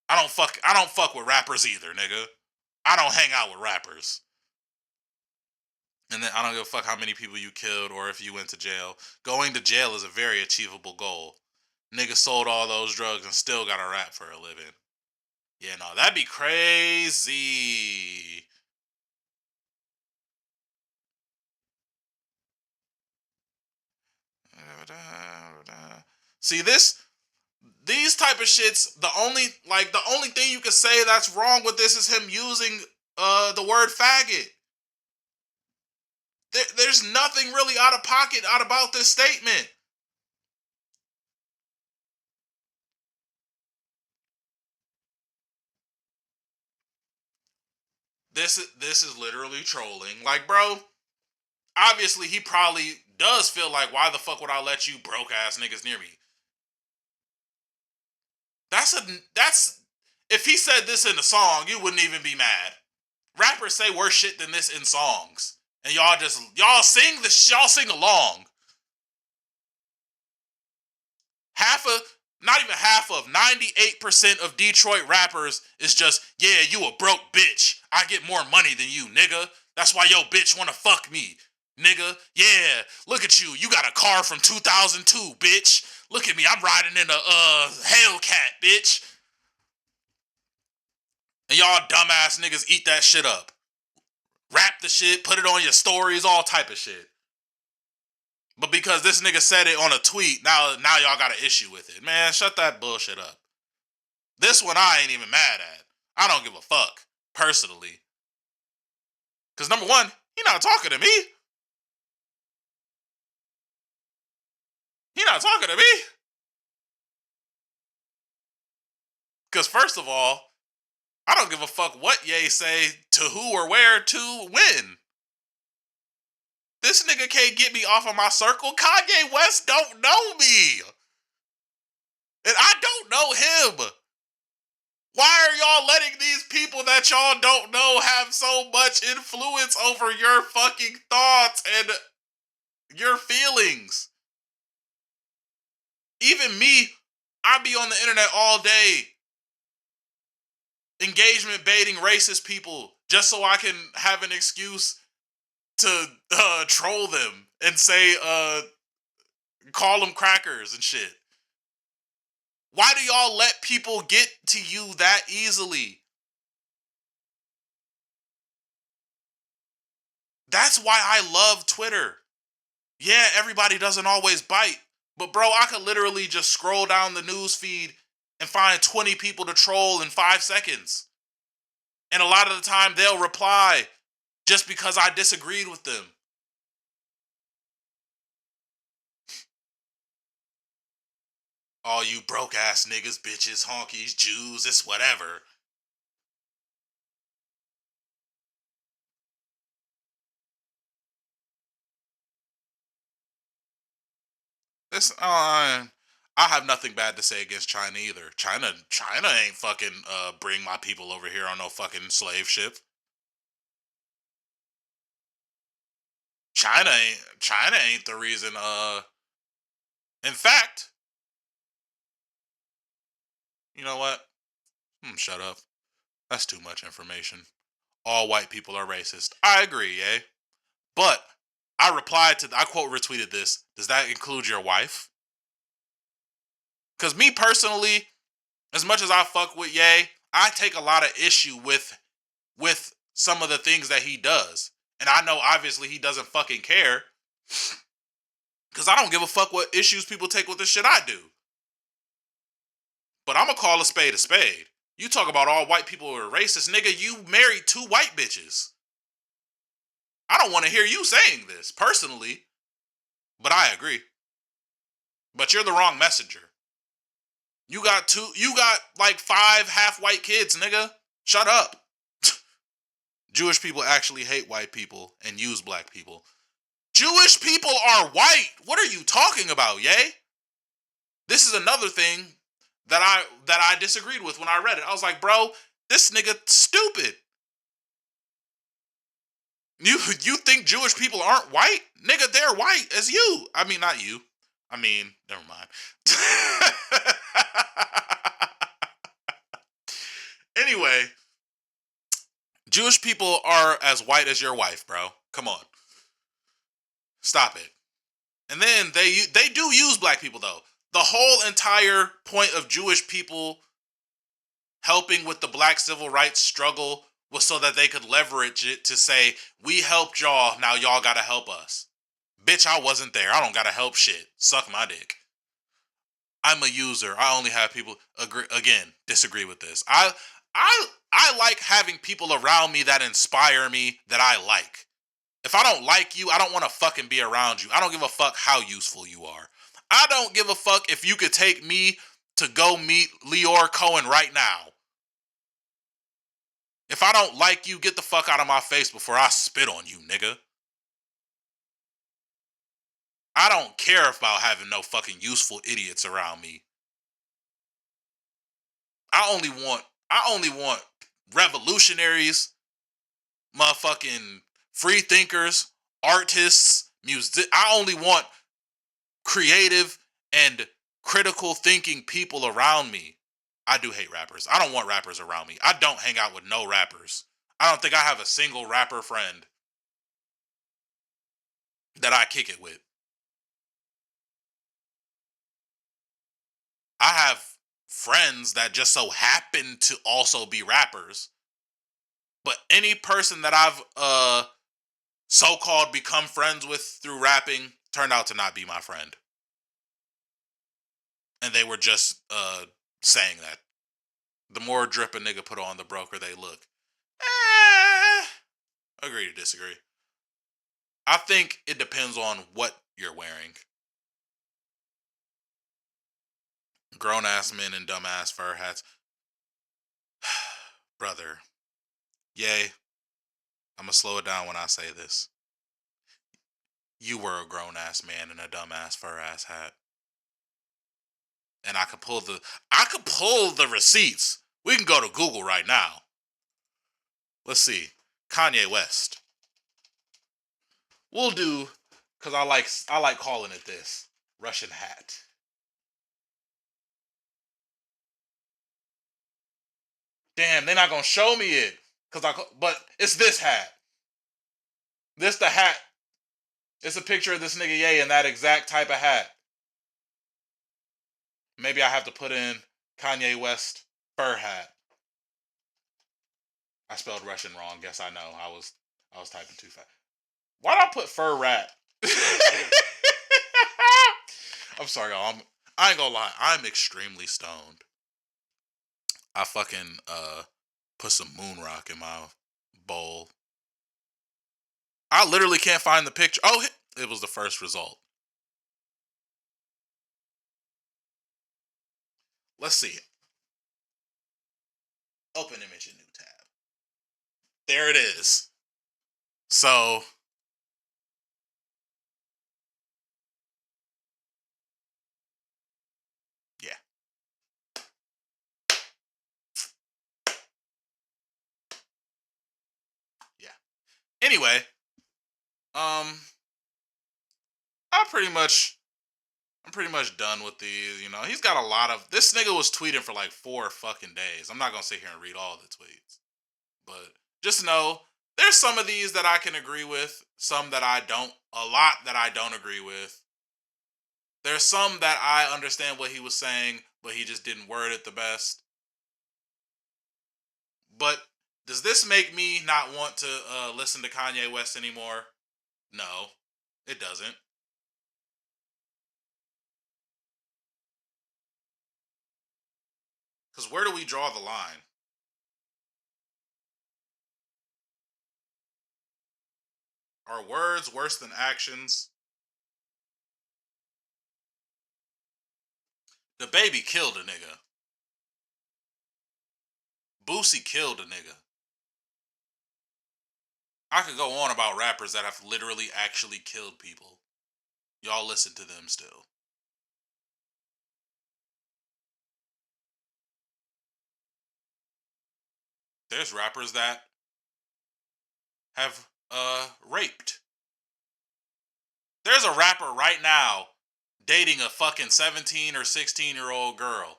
I don't fuck with rappers either, nigga. I don't hang out with rappers. And then I don't give a fuck how many people you killed or if you went to jail. Going to jail is a very achievable goal. Nigga sold all those drugs and still got to rap for a living. Yeah, no, that'd be crazy. See these type of shits. The only thing you can say that's wrong with this is him using the word faggot. There's nothing really out of pocket out about this statement. This is literally trolling. Like, bro, obviously he probably does feel like, why the fuck would I let you broke ass niggas near me? That's if he said this in a song, you wouldn't even be mad. Rappers say worse shit than this in songs, and y'all sing along. Not even half of 98% of Detroit rappers is just, yeah, you a broke bitch. I get more money than you, nigga. That's why yo bitch wanna fuck me, nigga. Yeah, look at you. You got a car from 2002, bitch. Look at me. I'm riding in a Hellcat, bitch. And y'all dumbass niggas eat that shit up. Rap the shit, put it on your stories, all type of shit. But because this nigga said it on a tweet, now y'all got an issue with it. Man, shut that bullshit up. This one I ain't even mad at. I don't give a fuck, personally. Because number one, he not talking to me. He not talking to me. Because first of all, I don't give a fuck what Ye say to who or where to when. This nigga can't get me off of my circle. Kanye West don't know me. And I don't know him. Why are y'all letting these people that y'all don't know have so much influence over your fucking thoughts and your feelings? Even me, I be on the internet all day engagement baiting racist people just so I can have an excuse to troll them and say, call them crackers and shit. Why do y'all let people get to you that easily? That's why I love Twitter. Yeah, everybody doesn't always bite. But bro, I could literally just scroll down the news feed and find 20 people to troll in 5 seconds. And a lot of the time they'll reply just because I disagreed with them. All you broke ass niggas, bitches, honkies, Jews, it's whatever. This I have nothing bad to say against China either. China ain't fucking bring my people over here on no fucking slave ship. China ain't the reason in fact, you know what? Shut up. That's too much information. All white people are racist. I agree, eh? But I quote retweeted this. Does that include your wife? Cuz me personally, as much as I fuck with Ye, I take a lot of issue with some of the things that he does. And I know obviously he doesn't fucking care. Cause I don't give a fuck what issues people take with the shit I do. But I'm gonna call a spade a spade. You talk about all white people are racist, nigga. You married 2 white bitches. I don't want to hear you saying this personally, but I agree. But you're the wrong messenger. You got like 5 half white kids, nigga. Shut up. Jewish people actually hate white people and use black people. Jewish people are white. What are you talking about, Ye? This is another thing that I disagreed with when I read it. I was like, bro, this nigga stupid. You think Jewish people aren't white? Nigga, they're white as you. I mean, not you. I mean, never mind. Anyway, Jewish people are as white as your wife, bro. Come on. Stop it. And then they do use black people though. The whole entire point of Jewish people helping with the black civil rights struggle was so that they could leverage it to say, we helped y'all, now y'all gotta help us. Bitch, I wasn't there. I don't gotta help shit. Suck my dick. I'm a user. I only have people agree again, disagree with this. I like having people around me that inspire me that I like. If I don't like you, I don't want to fucking be around you. I don't give a fuck how useful you are. I don't give a fuck if you could take me to go meet Leor Cohen right now. If I don't like you, get the fuck out of my face before I spit on you, nigga. I don't care about having no fucking useful idiots around me. I only want revolutionaries, motherfucking free thinkers, artists, music. I only want creative and critical thinking people around me. I do hate rappers. I don't want rappers around me. I don't hang out with no rappers. I don't think I have a single rapper friend that I kick it with. I have friends that just so happen to also be rappers, but any person that I've so-called become friends with through rapping turned out to not be my friend. And they were just saying that. The more drip a nigga put on, the broker they look. Eh, agree to disagree. I think it depends on what you're wearing. Grown ass men in dumb ass fur hats. Brother, yay. I'm gonna slow it down when I say this. You were a grown ass man in a dumb ass fur ass hat. And I could pull the receipts. We can go to Google right now. Let's see. Kanye West. We'll do because I like calling it this. Russian hat. Damn, they're not gonna show me it. But it's this hat. This the hat. It's a picture of this nigga Ye in that exact type of hat. Maybe I have to put in Kanye West fur hat. I spelled Russian wrong. Guess I know. I was typing too fast. Why'd I put fur rat? I'm sorry, y'all. I ain't gonna lie. I'm extremely stoned. I fucking put some moon rock in my bowl. I literally can't find the picture. Oh, it was the first result. Let's see it. Open image in new tab. There it is. So yeah, yeah. Anyway, um, I pretty much I'm pretty much done with these. He's got a lot of. This nigga was tweeting for like 4 fucking days. I'm not gonna sit here and read all the tweets, but just know there's some of these that I can agree with, some that I don't. A lot that I don't agree with. There's some that I understand what he was saying, but he just didn't word it the best. But does this make me not want to listen to Kanye West anymore? No, it doesn't. Because where do we draw the line? Are words worse than actions? The baby killed a nigga. Boosie killed a nigga. I could go on about rappers that have literally actually killed people. Y'all listen to them still. There's rappers that have raped. There's a rapper right now dating a fucking 17 or 16-year-old girl.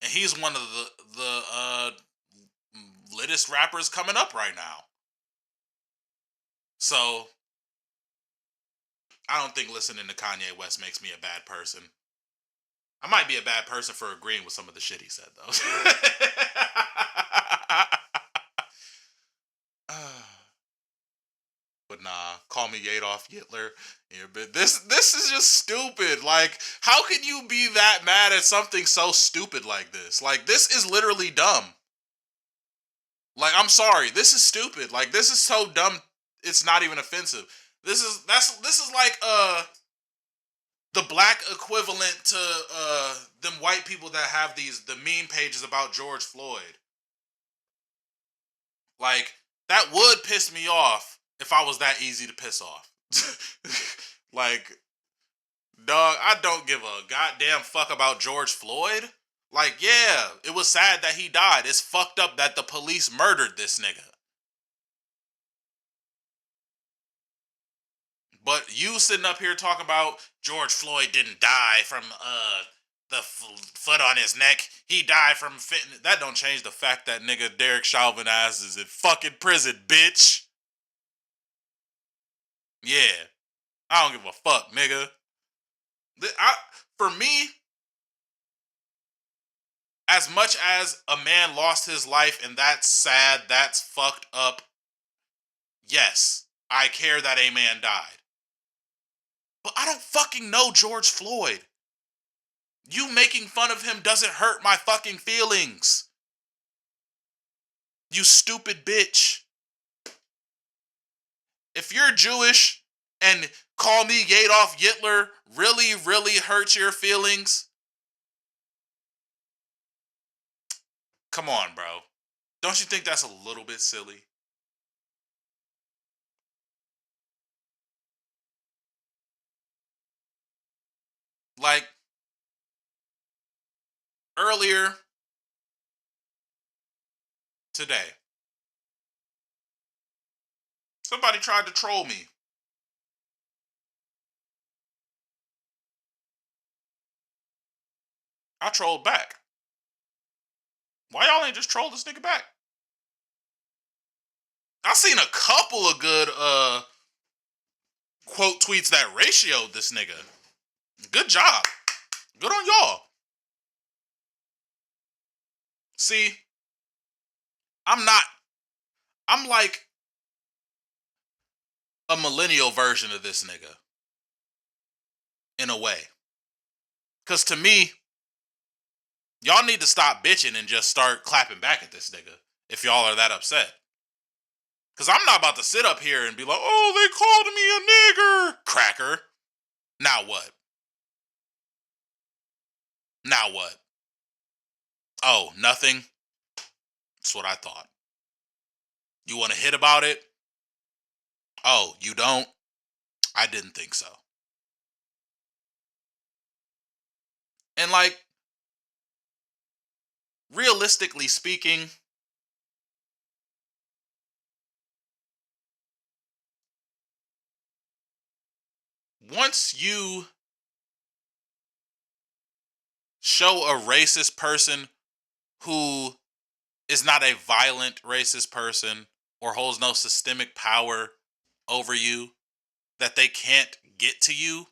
And he's one of the littest rappers coming up right now. So I don't think listening to Kanye West makes me a bad person. I might be a bad person for agreeing with some of the shit he said, though. But nah, call me Adolf Hitler. Yeah, but this is just stupid. Like, how can you be that mad at something so stupid like this? Like, this is literally dumb. Like, I'm sorry, this is stupid. Like, this is so dumb. It's not even offensive. This is like the black equivalent to them white people that have the meme pages about George Floyd. Like, that would piss me off if I was that easy to piss off. Like, dog, I don't give a goddamn fuck about George Floyd. Like, yeah, it was sad that he died. It's fucked up that the police murdered this nigga. But you sitting up here talking about George Floyd didn't die from the foot on his neck. He died from fitting. That don't change the fact that nigga Derek Chauvin ass is in fucking prison, bitch. Yeah, I don't give a fuck, nigga. For me, as much as a man lost his life and that's sad, that's fucked up. Yes, I care that a man died. But I don't fucking know George Floyd. You making fun of him doesn't hurt my fucking feelings. You stupid bitch. If you're Jewish and call me Adolf Hitler really, really hurts your feelings, come on, bro. Don't you think that's a little bit silly? Like, earlier today, somebody tried to troll me. I trolled back. Why y'all ain't just troll this nigga back? I seen a couple of good quote tweets that ratioed this nigga. Good job. Good on y'all. See, I'm not I'm like a millennial version of this nigga in a way. Cause to me, y'all need to stop bitching and just start clapping back at this nigga if y'all are that upset. Cause I'm not about to sit up here and be like, oh, they called me a nigger. Cracker. Now what? Now what? Oh, nothing? That's what I thought. You want to hit about it? Oh, you don't? I didn't think so. And like, realistically speaking, once you show a racist person who is not a violent racist person or holds no systemic power over you that they can't get to you,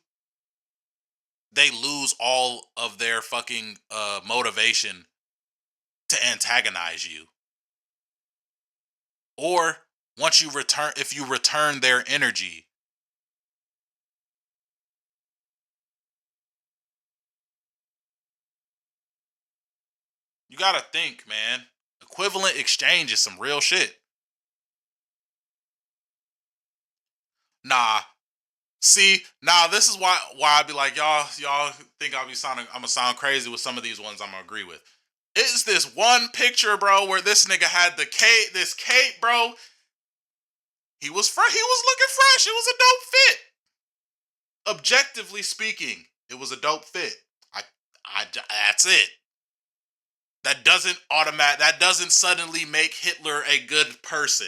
they lose all of their fucking motivation to antagonize you. Or once you return, if you return their energy, you gotta think, man. Equivalent exchange is some real shit. Nah. See, now this is why I'd be like, y'all think I'm gonna sound crazy with some of these ones I'm gonna agree with. It's this one picture, bro, where this nigga had this cape, bro. He was he was looking fresh. It was a dope fit. Objectively speaking, it was a dope fit. I, that's it. That doesn't suddenly make Hitler a good person.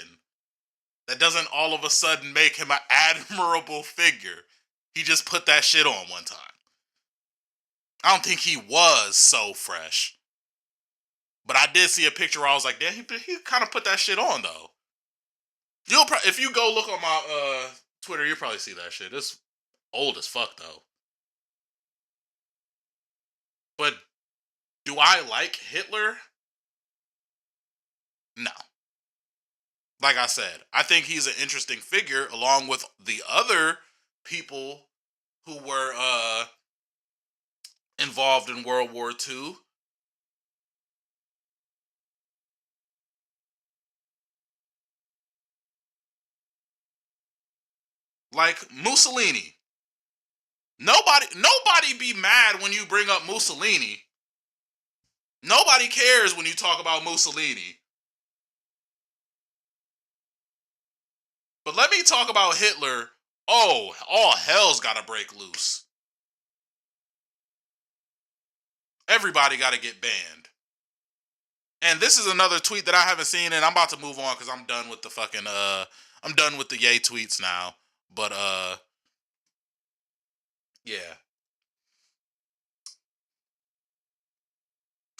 That doesn't all of a sudden make him an admirable figure. He just put that shit on one time. I don't think he was so fresh. But I did see a picture where I was like, damn, he kind of put that shit on though. If you go look on my Twitter, you'll probably see that shit. It's old as fuck though. But do I like Hitler? No. Like I said, I think he's an interesting figure along with the other people who were involved in World War II. Like Mussolini. Nobody be mad when you bring up Mussolini. Nobody cares when you talk about Mussolini. But let me talk about Hitler. Oh, all hell's got to break loose. Everybody got to get banned. And this is another tweet that I haven't seen, and I'm about to move on because I'm done with the fucking I'm done with the yay tweets now. But yeah.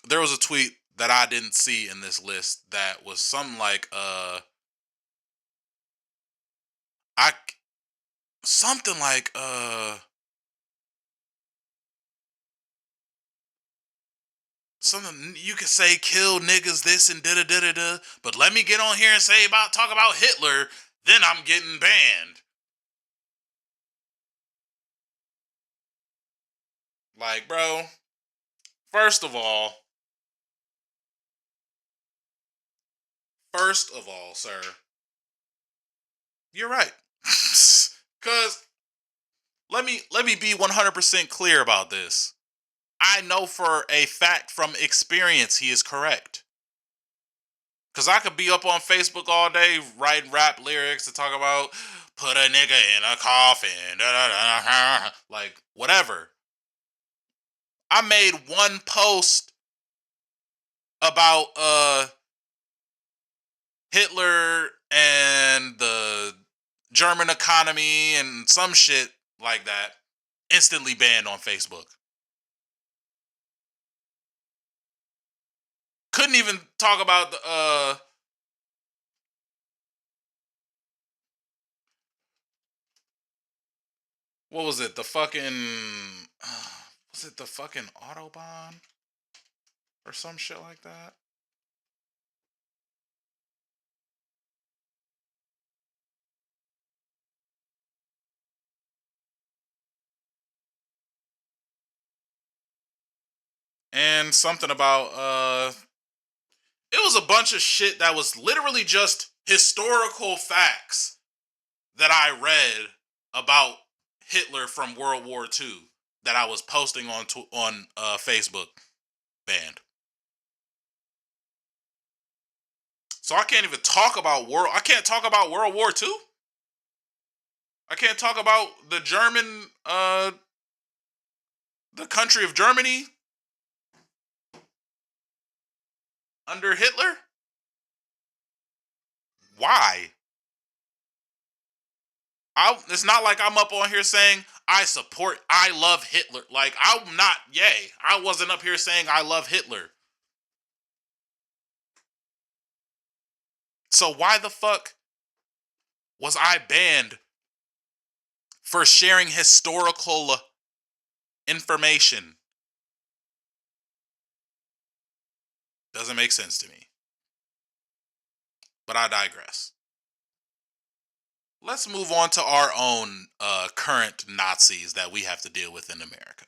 There was a tweet that I didn't see in this list that was something like I something like something you could say kill niggas this and da da da da da, but let me get on here and say about talk about Hitler, then I'm getting banned. Like, bro, first of all, sir, you're right. Cause let me be 100% clear about this. I know for a fact from experience he is correct. Cause I could be up on Facebook all day writing rap lyrics to talk about put a nigga in a coffin, da, da, da, like whatever. I made one post about Hitler and the German economy and some shit like that. Instantly banned on Facebook. Couldn't even talk about the what was it? The fucking was it the fucking Autobahn or some shit like that? And something about it was a bunch of shit that was literally just historical facts that I read about Hitler from World War II that I was posting on Facebook. Banned. So I can't even talk about world. I can't talk about World War II. I can't talk about the German, the country of Germany under Hitler. Why? It's not like I'm up on here saying I love Hitler. Like I'm not. Yay! I wasn't up here saying I love Hitler. So why the fuck was I banned for sharing historical information? Doesn't make sense to me. But I digress. Let's move on to our own current Nazis that we have to deal with in America.